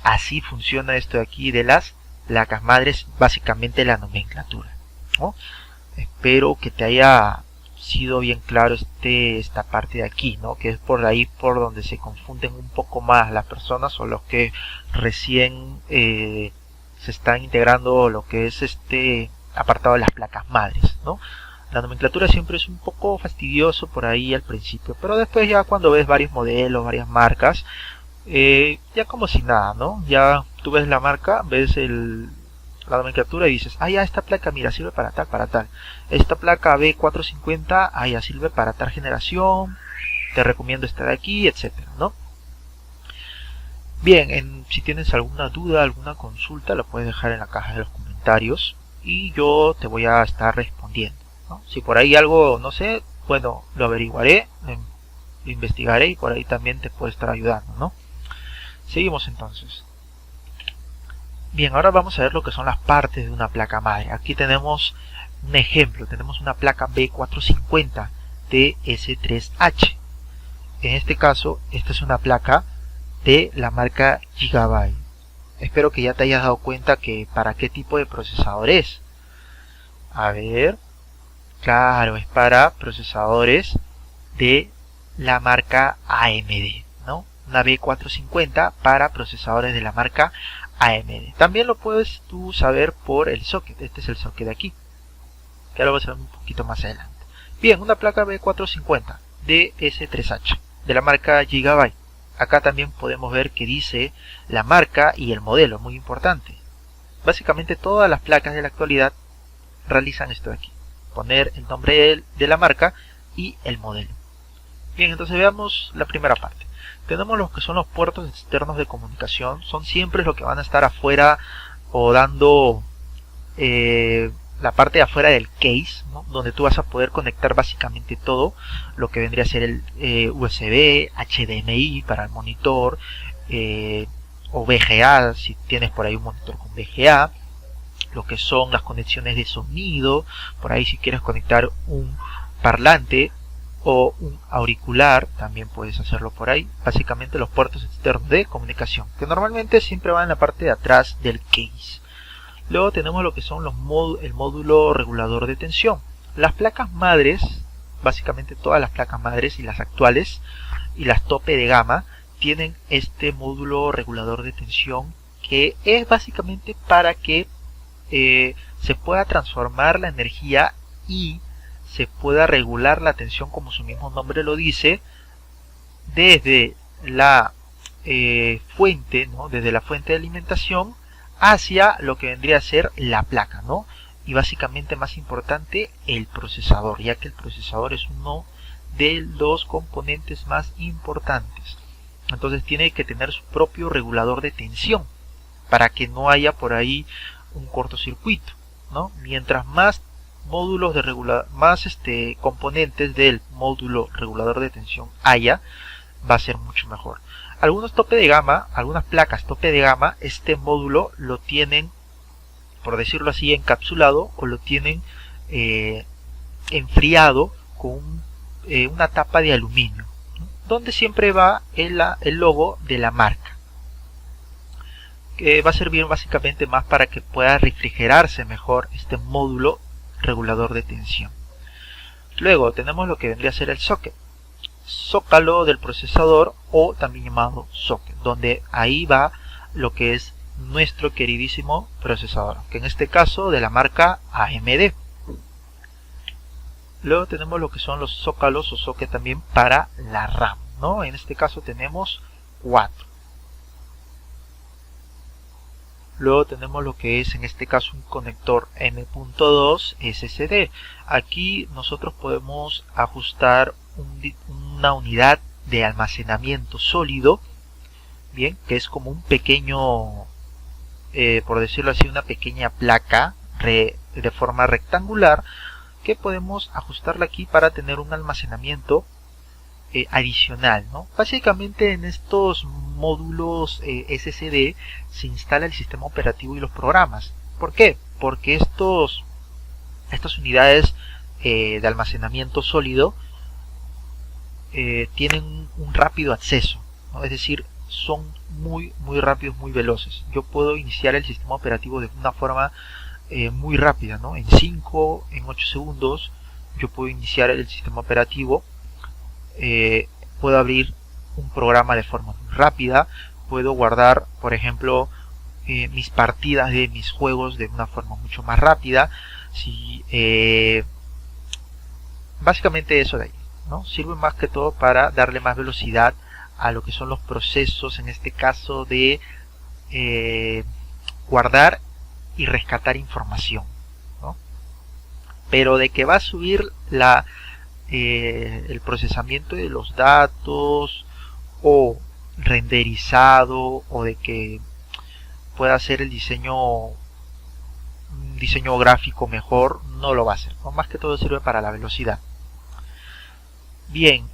así funciona esto de aquí de las placas madres, básicamente la nomenclatura, ¿no? Espero que te haya sido bien claro esta parte de aquí, ¿no? Que es por ahí por donde se confunden un poco más las personas o los que recién se están integrando lo que es este apartado de las placas madres, ¿no? La nomenclatura siempre es un poco fastidioso por ahí al principio, pero después ya cuando ves varios modelos, varias marcas, ya como si nada, ¿no? Ya tú ves la marca, ves la nomenclatura y dices, ah, ya esta placa, mira, sirve para tal, para tal. Esta placa B450, ah, ya sirve para tal generación, te recomiendo esta de aquí, etcétera, ¿no? Bien, si tienes alguna duda, alguna consulta, lo puedes dejar en la caja de los comentarios y yo te voy a estar respondiendo, ¿no? Si por ahí algo, no sé, bueno, lo averiguaré, lo investigaré y por ahí también te puedo estar ayudando, ¿no? Seguimos entonces. Bien, ahora vamos a ver lo que son las partes de una placa madre. Aquí tenemos un ejemplo, tenemos una placa B450 TS3H. En este caso, esta es una placa de la marca Gigabyte. Espero que ya te hayas dado cuenta que para qué tipo de procesador es. A ver, claro, es para procesadores de la marca AMD, ¿no? Una B450 para procesadores de la marca AMD. También lo puedes tú saber por el socket. Este es el socket de aquí, que ahora vamos a ver un poquito más adelante. Bien, una placa B450 DS3H de la marca Gigabyte. Acá también podemos ver que dice la marca y el modelo, muy importante. Básicamente todas las placas de la actualidad realizan esto de aquí, poner el nombre de la marca y el modelo. Bien, entonces veamos la primera parte. Tenemos los que son los puertos externos de comunicación, son siempre los que van a estar afuera o dando la parte de afuera del case, ¿no? Donde tú vas a poder conectar básicamente todo lo que vendría a ser el USB, HDMI para el monitor, o VGA si tienes por ahí un monitor con VGA, lo que son las conexiones de sonido, por ahí si quieres conectar un parlante o un auricular, también puedes hacerlo por ahí. Básicamente los puertos externos de comunicación, que normalmente siempre van en la parte de atrás del case. Luego tenemos lo que son el módulo regulador de tensión. Las placas madres, básicamente todas las placas madres y las actuales y las tope de gama, tienen este módulo regulador de tensión, que es básicamente para que se pueda transformar la energía y se pueda regular la tensión, como su mismo nombre lo dice, desde la fuente, ¿no? Desde la fuente de alimentación hacia lo que vendría a ser la placa, ¿no? Y básicamente, más importante, el procesador, ya que el procesador es uno de los componentes más importantes. Entonces tiene que tener su propio regulador de tensión para que no haya por ahí un cortocircuito, ¿no? Mientras más módulos de componentes del módulo regulador de tensión haya, va a ser mucho mejor. Algunos tope de gama, algunas placas tope de gama, este módulo lo tienen, por decirlo así, encapsulado, o lo tienen enfriado con una tapa de aluminio, ¿no? Donde siempre va el logo de la marca, que va a servir básicamente más para que pueda refrigerarse mejor este módulo regulador de tensión. Luego tenemos lo que vendría a ser el socket, zócalo del procesador, o también llamado socket, donde ahí va lo que es nuestro queridísimo procesador, que en este caso de la marca AMD. Luego tenemos lo que son los zócalos o socket también para la RAM, ¿no? En este caso tenemos 4. Luego tenemos lo que es en este caso un conector M.2 SSD. Aquí nosotros podemos ajustar una unidad de almacenamiento sólido, bien, que es como un pequeño, por decirlo así, una pequeña placa de forma rectangular, que podemos ajustarla aquí para tener un almacenamiento adicional, ¿no? Básicamente en estos módulos SSD se instala el sistema operativo y los programas. ¿Por qué? Porque estas unidades de almacenamiento sólido tienen un rápido acceso, ¿no? Es decir, son muy rápidos, muy veloces. Yo puedo iniciar el sistema operativo de una forma muy rápida, ¿no? En 5, en 8 segundos yo puedo iniciar el sistema operativo, puedo abrir un programa de forma muy rápida, puedo guardar, por ejemplo, mis partidas de mis juegos de una forma mucho más rápida. Básicamente eso de ahí, ¿no? Sirve más que todo para darle más velocidad a lo que son los procesos, en este caso de guardar y rescatar información, ¿no? Pero de que va a subir el procesamiento de los datos o renderizado, o de que pueda hacer un diseño gráfico mejor, no lo va a hacer, ¿no? Más que todo sirve para la velocidad. Bien,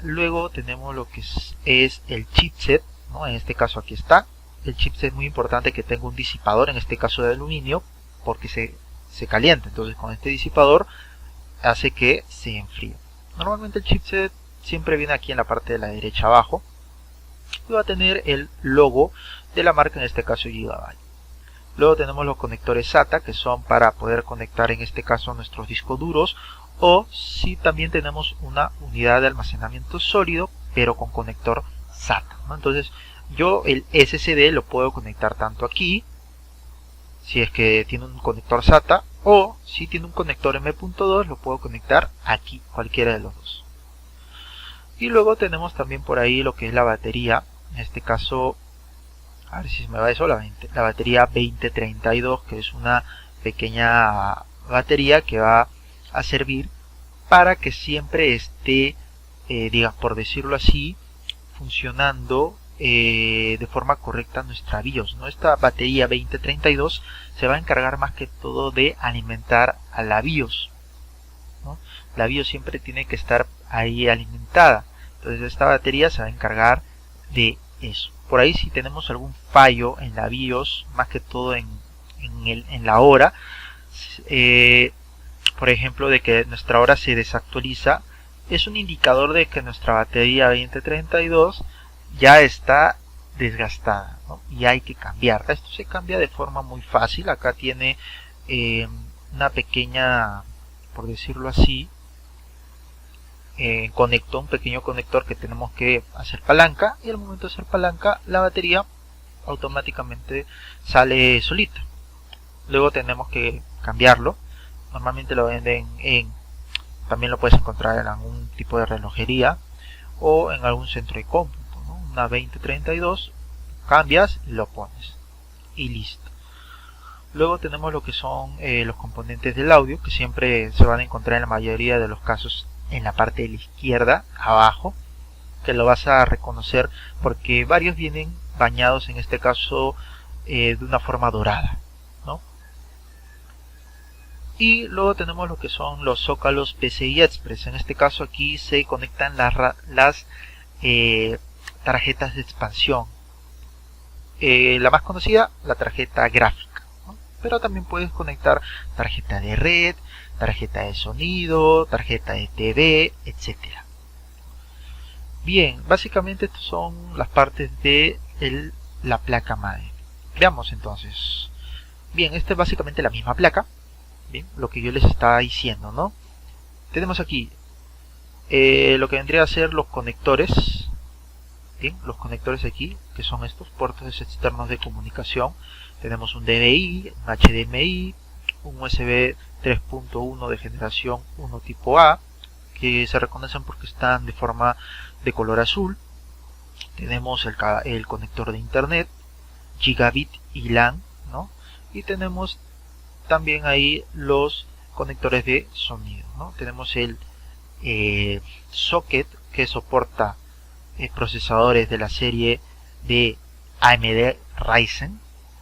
luego tenemos lo que es el chipset, ¿no? En este caso aquí está. El chipset es muy importante que tenga un disipador, en este caso de aluminio, porque se calienta. Entonces con este disipador hace que se enfríe. Normalmente el chipset siempre viene aquí en la parte de la derecha abajo y va a tener el logo de la marca, en este caso Gigabyte. Luego tenemos los conectores SATA, que son para poder conectar en este caso nuestros discos duros, o si también tenemos una unidad de almacenamiento sólido pero con conector SATA, ¿no? Entonces yo el SSD lo puedo conectar tanto aquí, si es que tiene un conector SATA, o si tiene un conector M.2 lo puedo conectar aquí, cualquiera de los dos. Y luego tenemos también por ahí lo que es la batería, en este caso, a ver si se me va eso, la batería 2032, que es una pequeña batería que va a servir para que siempre esté, digamos, por decirlo así, funcionando de forma correcta nuestra BIOS, ¿no? Esta batería 2032 se va a encargar más que todo de alimentar a la BIOS, ¿no? La BIOS siempre tiene que estar ahí alimentada, entonces esta batería se va a encargar de eso. Por ahí si tenemos algún fallo en la BIOS, más que todo en la hora, por ejemplo de que nuestra hora se desactualiza, es un indicador de que nuestra batería 2032 ya está desgastada, ¿no? Y hay que cambiarla. Esto se cambia de forma muy fácil. Acá tiene una pequeña, por decirlo así, un pequeño conector que tenemos que hacer palanca, y al momento de hacer palanca la batería automáticamente sale solita. Luego tenemos que cambiarlo. Normalmente lo venden también lo puedes encontrar en algún tipo de relojería o en algún centro de cómputo, ¿no? Una 2032, cambias, lo pones y listo. Luego tenemos lo que son los componentes del audio, que siempre se van a encontrar en la mayoría de los casos en la parte de la izquierda abajo, que lo vas a reconocer porque varios vienen bañados, en este caso de una forma dorada, ¿no? Y luego tenemos lo que son los zócalos PCI Express. En este caso aquí se conectan las tarjetas de expansión. La más conocida, la tarjeta gráfica, ¿no? Pero también puedes conectar tarjeta de red, tarjeta de sonido, tarjeta de TV, etcétera. Bien, básicamente estas son las partes de la placa madre. Veamos entonces. Bien, esta es básicamente la misma placa. Bien, lo que yo les estaba diciendo, ¿no? Tenemos aquí lo que vendría a ser los conectores. Bien, los conectores aquí, que son estos puertos externos de comunicación. Tenemos un DVI, un HDMI, un USB 3.1 de generación 1 tipo A, que se reconocen porque están de forma de color azul. Tenemos el conector de internet, gigabit y LAN, ¿no? Y tenemos también ahí los conectores de sonido, ¿no? Tenemos el socket, que soporta procesadores de la serie de AMD Ryzen.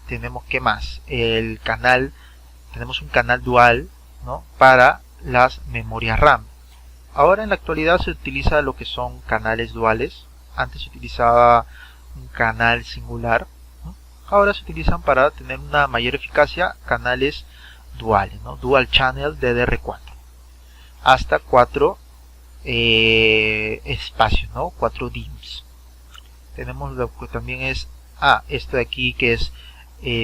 Tenemos, ¿qué más? Tenemos un canal dual, ¿no? Para las memorias RAM. Ahora en la actualidad se utiliza lo que son canales duales. Antes se utilizaba un canal singular, ¿no? Ahora se utilizan para tener una mayor eficacia canales duales, ¿no? Dual Channel DDR4 hasta 4 espacios, ¿no? 4 DIMMs. Tenemos lo que también es esto de aquí, que es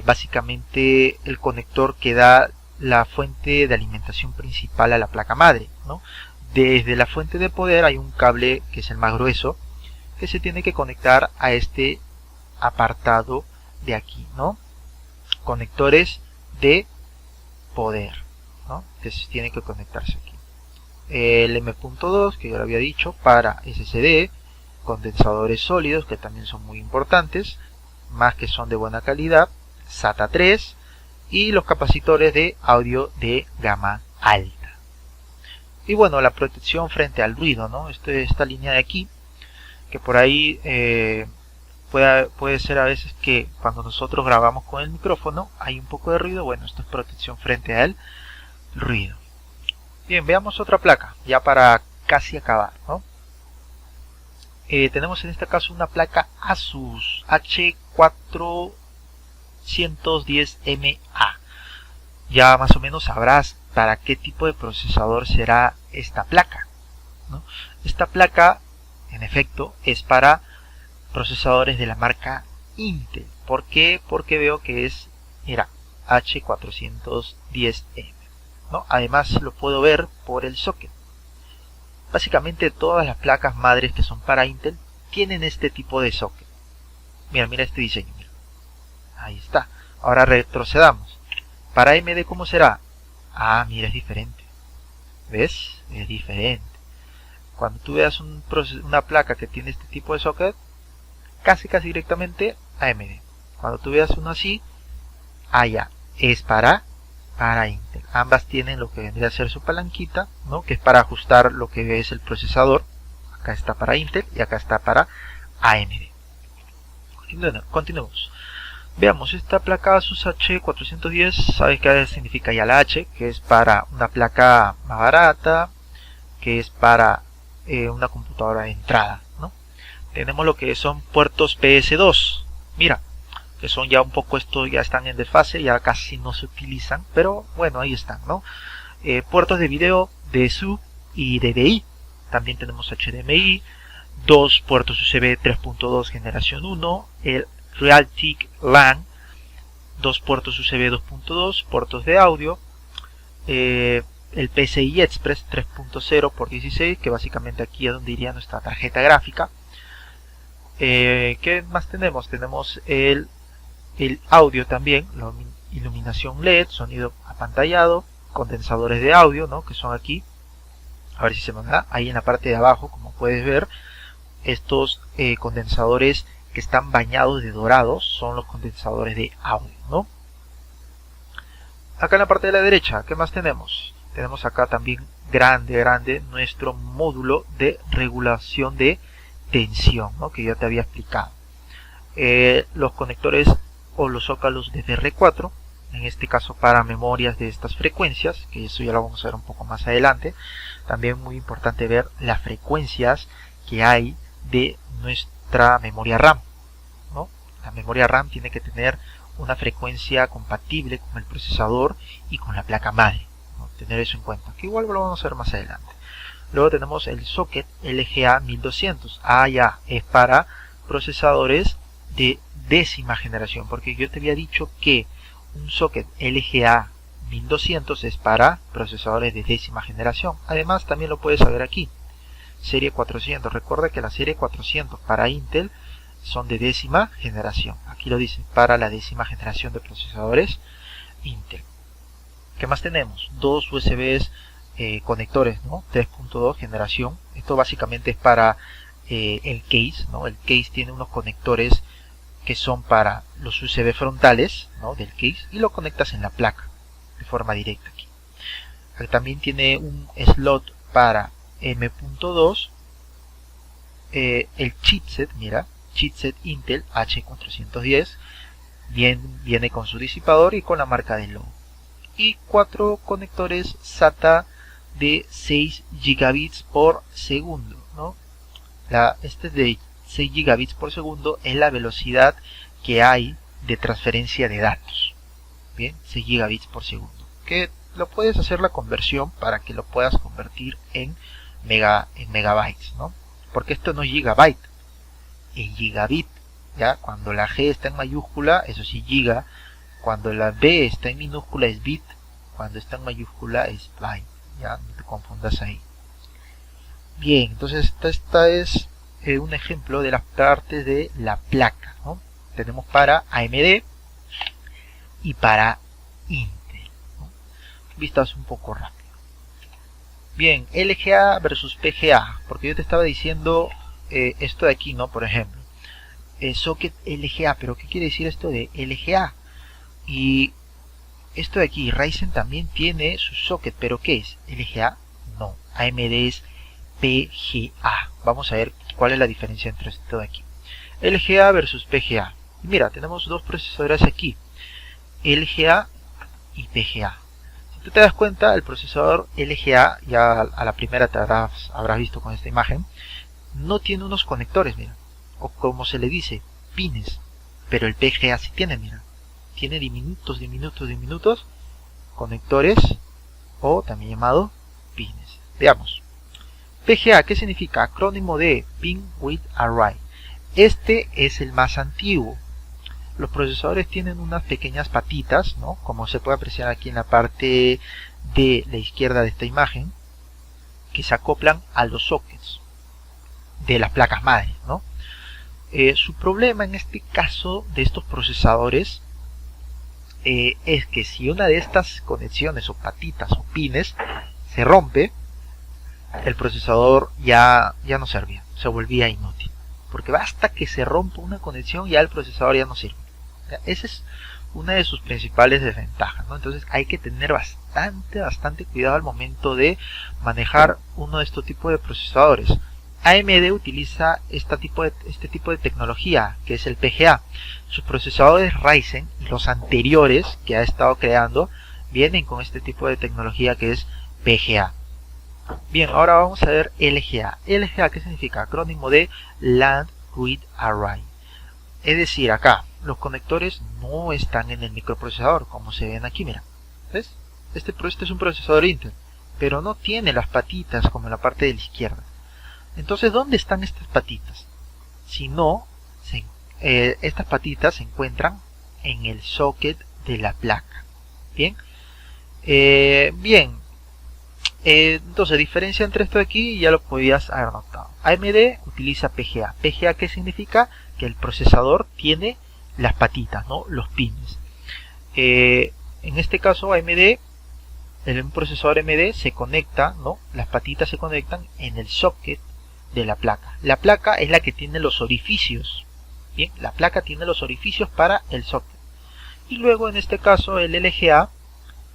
básicamente el conector que da la fuente de alimentación principal a la placa madre, ¿no? Desde la fuente de poder hay un cable que es el más grueso, que se tiene que conectar a este apartado de aquí, ¿no? Conectores de poder, ¿no? Que se tiene que conectarse aquí. El M.2, que yo lo había dicho, para SSD, condensadores sólidos, que también son muy importantes, más que son de buena calidad, SATA 3 y los capacitores de audio de gama alta. Y bueno, la protección frente al ruido, ¿no? Esta línea de aquí, que por ahí puede ser a veces que cuando nosotros grabamos con el micrófono hay un poco de ruido. Bueno, esto es protección frente al ruido. Bien, veamos otra placa, ya para casi acabar, ¿no? Tenemos en este caso una placa Asus H410MA. Ya más o menos sabrás para qué tipo de procesador será esta placa, ¿no? Esta placa, en efecto, es para procesadores de la marca Intel. ¿Por qué? Porque veo que es, mira, H410M, ¿no? Además lo puedo ver por el socket. Básicamente todas las placas madres que son para Intel tienen este tipo de socket. Mira este diseño. Mira. Ahí está. Ahora retrocedamos. Para AMD, ¿cómo será? Mira, es diferente. ¿Ves? Es diferente. Cuando tú veas una placa que tiene este tipo de socket, casi directamente AMD. Cuando tú veas uno así, ya, es para Intel. Ambas tienen lo que vendría a ser su palanquita, ¿no? Que es para ajustar lo que es el procesador. Acá está para Intel y acá está para AMD. Continuemos. Veamos esta placa Asus H410. Sabes qué significa ya la H, que es para una placa más barata, que es para una computadora de entrada, ¿no? Tenemos lo que son puertos PS2. Mira, que son ya un poco, estos ya están en desfase, ya casi no se utilizan, pero bueno, ahí están, ¿no? Puertos de video de SU y DVI. También tenemos HDMI, dos puertos USB 3.2 generación 1, el Realtek LAN, dos puertos USB 2.2, puertos de audio, el PCI Express 3.0 por 16, que básicamente aquí es donde iría nuestra tarjeta gráfica. ¿Qué más tenemos? Tenemos el audio también, la iluminación LED, sonido apantallado, condensadores de audio, ¿no? Que son aquí, a ver si se me da, ahí en la parte de abajo, como puedes ver, estos condensadores que están bañados de dorado son los condensadores de audio, ¿no? Acá en la parte de la derecha, ¿qué más tenemos? Tenemos acá también grande nuestro módulo de regulación de tensión, ¿no? Que ya te había explicado. Los conectores o los zócalos de DR4, en este caso para memorias de estas frecuencias, que eso ya lo vamos a ver un poco más adelante. También muy importante ver las frecuencias que hay de nuestra memoria RAM, ¿no? La memoria RAM tiene que tener una frecuencia compatible con el procesador y con la placa madre, ¿no? Tener eso en cuenta, que igual lo vamos a ver más adelante. Luego tenemos el socket LGA 1200. Ya, es para procesadores de décima generación, porque yo te había dicho que un socket LGA 1200 es para procesadores de décima generación. Además también lo puedes saber aquí, serie 400. Recuerda que la serie 400 para Intel son de décima generación. Aquí lo dice, para la décima generación de procesadores Intel. ¿Qué más tenemos? Dos USBs conectores, ¿no? 3.2 generación. Esto básicamente es para el case, ¿no? El case tiene unos conectores que son para los USB frontales, ¿no? Del case, y lo conectas en la placa de forma directa aquí. También tiene un slot para M.2, el chipset, mira, chipset Intel H410, viene con su disipador y con la marca del logo. Y cuatro conectores SATA de 6 gigabits por segundo, ¿no? Este de 6 gigabits por segundo es la velocidad que hay de transferencia de datos. Bien, 6 gigabits por segundo. Que lo puedes hacer la conversión para que lo puedas convertir en megabytes, ¿no? Porque esto no es gigabyte, es gigabit. Ya, cuando la G está en mayúscula, eso sí, giga. Cuando la B está en minúscula es bit. Cuando está en mayúscula es byte. Ya, no te confundas ahí. Bien, entonces esta es un ejemplo de las partes de la placa, ¿no? Tenemos para AMD y para Intel, ¿no? Vistazo un poco rápido. Bien, LGA versus PGA, porque yo te estaba diciendo esto de aquí, ¿no? Por ejemplo, socket LGA, pero ¿qué quiere decir esto de LGA? Y esto de aquí, Ryzen también tiene su socket, pero ¿qué es? ¿LGA? No, AMD es PGA. Vamos a ver cuál es la diferencia entre esto de aquí. LGA versus PGA. Mira, tenemos dos procesadores aquí, LGA y PGA. Si tú te das cuenta, el procesador LGA, ya a la primera te habrás visto con esta imagen, no tiene unos conectores, mira, o como se le dice, pines, pero el PGA sí tiene, mira, tiene diminutos conectores, o también llamado pines. Veamos. PGA, ¿qué significa? Acrónimo de Pin Width Array. Este es el más antiguo. Los procesadores tienen unas pequeñas patitas, ¿no? Como se puede apreciar aquí en la parte de la izquierda de esta imagen, que se acoplan a los sockets de las placas madre, ¿no? Su problema en este caso de estos procesadores es que si una de estas conexiones o patitas o pines se rompe, el procesador ya no servía, se volvía inútil, porque basta que se rompa una conexión y ya el procesador ya no sirve. Esa es una de sus principales desventajas, ¿no? Entonces hay que tener bastante cuidado al momento de manejar uno de estos tipos de procesadores. AMD utiliza este tipo de tecnología, que es el PGA. Sus procesadores Ryzen y los anteriores que ha estado creando vienen con este tipo de tecnología que es PGA. Bien, ahora vamos a ver LGA. LGA, ¿qué significa? Acrónimo de Land Grid Array. Es decir, acá los conectores no están en el microprocesador, como se ven aquí, mira. ¿Ves? Este es un procesador Intel, pero no tiene las patitas como en la parte de la izquierda. Entonces, ¿dónde están estas patitas? Si no, estas patitas se encuentran en el socket de la placa. Bien. Entonces, diferencia entre esto de aquí ya lo podías haber notado. AMD utiliza PGA. PGA, ¿qué significa? Que el procesador tiene las patitas, ¿no? Los pines. En este caso, AMD, un procesador AMD se conecta, ¿no? Las patitas se conectan en el socket de la placa. La placa es la que tiene los orificios. Bien, la placa tiene los orificios para el socket. Y luego, en este caso, el LGA,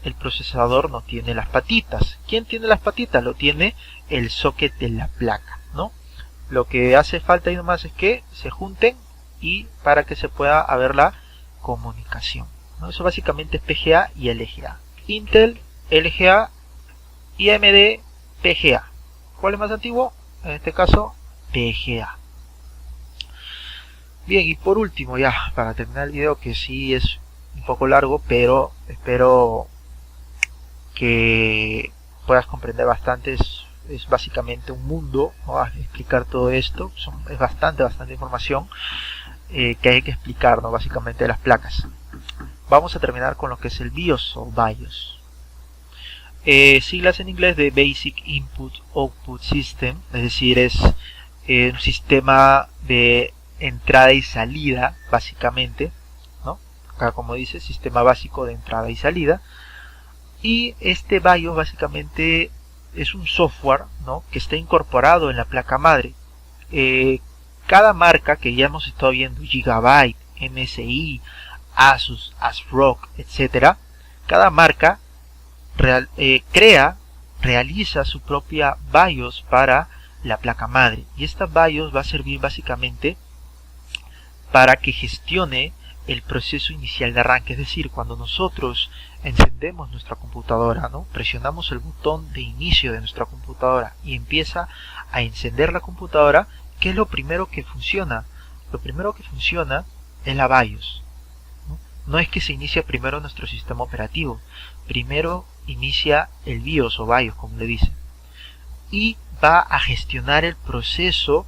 el procesador no tiene las patitas. ¿Quién tiene las patitas? Lo tiene el socket de la placa, ¿no? Lo que hace falta y nomás es que se junten y para que se pueda haber la comunicación, ¿no? Eso básicamente es PGA y LGA. Intel, LGA y AMD, PGA. ¿Cuál es más antiguo? En este caso, PGA. Bien, y por último, ya para terminar el video, que sí es un poco largo, pero espero que puedas comprender bastante. Es básicamente un mundo, ¿no? A explicar todo esto. Es bastante información que hay que explicar, ¿no? Básicamente de las placas. Vamos a terminar con lo que es el BIOS o BIOS. Siglas en inglés de Basic Input Output System, es decir, es un sistema de entrada y salida, básicamente, ¿no? Acá, como dice, sistema básico de entrada y salida. Y este BIOS básicamente es un software, ¿no? Que está incorporado en la placa madre. Cada marca que ya hemos estado viendo, Gigabyte, MSI, Asus, ASRock, etcétera, cada marca realiza su propia BIOS para la placa madre, y esta BIOS va a servir básicamente para que gestione el proceso inicial de arranque, es decir, cuando nosotros encendemos nuestra computadora, ¿no? Presionamos el botón de inicio de nuestra computadora y empieza a encender la computadora, ¿qué es lo primero que funciona? Lo primero que funciona es la BIOS. No es que se inicia primero nuestro sistema operativo, primero inicia el BIOS o BIOS, como le dicen, y va a gestionar el proceso,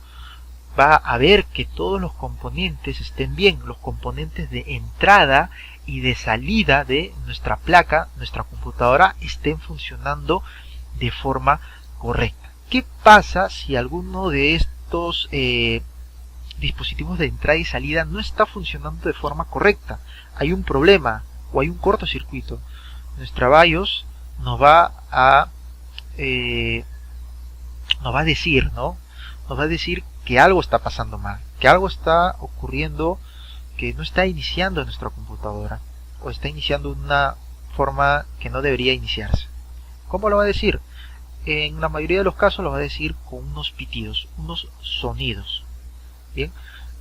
va a ver que todos los componentes estén bien, los componentes de entrada y de salida de nuestra placa, nuestra computadora, estén funcionando de forma correcta. ¿Qué pasa si alguno de estos dispositivos de entrada y salida no está funcionando de forma correcta? Hay un problema o hay un cortocircuito. Nuestra BIOS nos va a decir, ¿no? Nos va a decir que algo está pasando mal, que algo está ocurriendo, que no está iniciando nuestra computadora o está iniciando de una forma que no debería iniciarse. ¿Cómo lo va a decir? En la mayoría de los casos lo va a decir con unos pitidos, unos sonidos. Bien,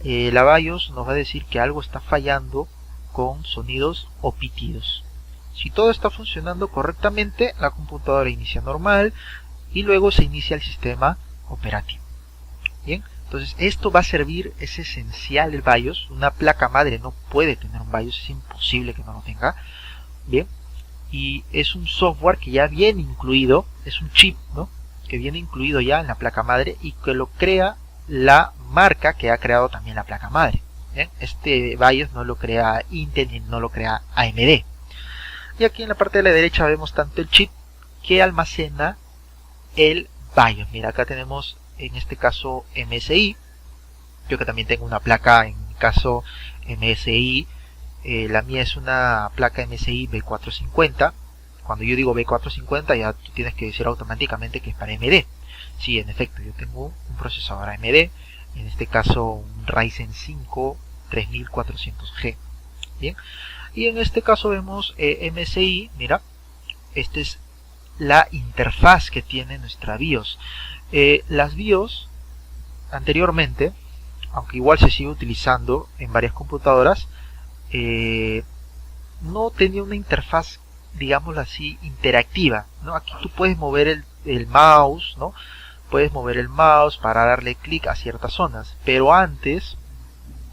la BIOS nos va a decir que algo está fallando con sonidos o pitidos. Si todo está funcionando correctamente, la computadora inicia normal y luego se inicia el sistema operativo. Bien, entonces esto va a servir, es esencial el BIOS. Una placa madre no puede tener un BIOS, es imposible que no lo tenga. Bien, y es un software que ya viene incluido, es un chip, ¿no?, que viene incluido ya en la placa madre y que lo crea la marca que ha creado también la placa madre. Bien, este BIOS no lo crea Intel ni no lo crea AMD. Y aquí en la parte de la derecha vemos tanto el chip que almacena el BIOS. Mira, acá tenemos en este caso MSI. Yo que también tengo una placa, en mi caso MSI, la mía es una placa MSI B450. Cuando yo digo B450 ya tú tienes que decir automáticamente que es para AMD. Sí, en efecto, yo tengo un procesador AMD, en este caso un Ryzen 5 3400G. Bien, y en este caso vemos MSI. Mira, esta es la interfaz que tiene nuestra BIOS. Las BIOS anteriormente, aunque igual se sigue utilizando en varias computadoras, no tenía una interfaz, digámoslo así, interactiva, ¿no? Aquí tú puedes mover el mouse, ¿no? Puedes mover el mouse para darle clic a ciertas zonas, pero antes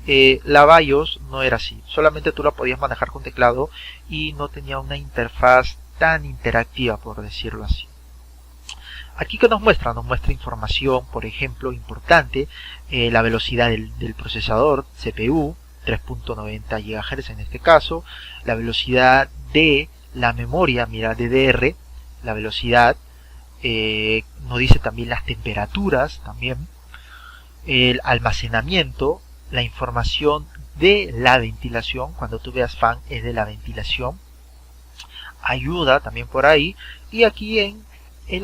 la BIOS no era así, solamente tú la podías manejar con teclado y no tenía una interfaz tan interactiva, por decirlo así. Aquí que nos muestra información, por ejemplo, importante, la velocidad del procesador CPU, 3.90 GHz en este caso, la velocidad de la memoria, mira, DDR, la velocidad, nos dice también las temperaturas, también el almacenamiento, la información de la ventilación, cuando tú veas fan es de la ventilación, ayuda también por ahí, y aquí en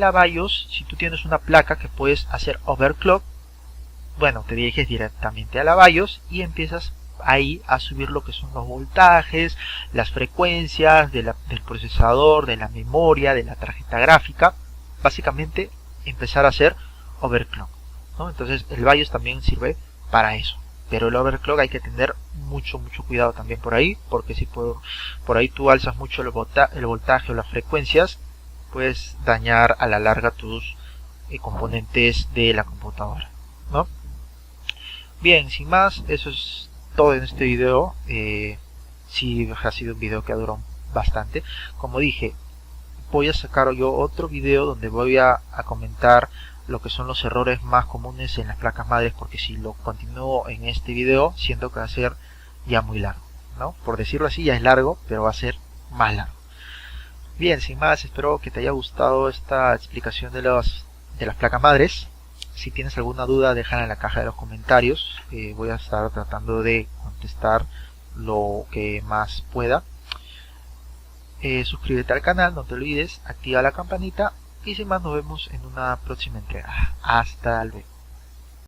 la BIOS, si tú tienes una placa que puedes hacer overclock, bueno, te diriges directamente a la BIOS y empiezas ahí a subir lo que son los voltajes, las frecuencias del procesador, de la memoria, de la tarjeta gráfica, básicamente empezar a hacer overclock, ¿no? Entonces el BIOS también sirve para eso, pero el overclock hay que tener mucho cuidado también por ahí, porque si por ahí tú alzas mucho el voltaje o las frecuencias, puedes dañar a la larga tus componentes de la computadora, ¿no? Bien, sin más, eso es todo en este video. Sí, ha sido un video que ha durado bastante. Como dije, voy a sacar yo otro video donde voy a comentar lo que son los errores más comunes en las placas madres, porque si lo continúo en este video siento que va a ser ya muy largo, ¿no? Por decirlo así, ya es largo, pero va a ser más largo. Bien, sin más, espero que te haya gustado esta explicación de las placas madres. Si tienes alguna duda, déjala en la caja de los comentarios. Voy a estar tratando de contestar lo que más pueda. Suscríbete al canal, no te olvides, activa la campanita y sin más nos vemos en una próxima entrega. Hasta luego.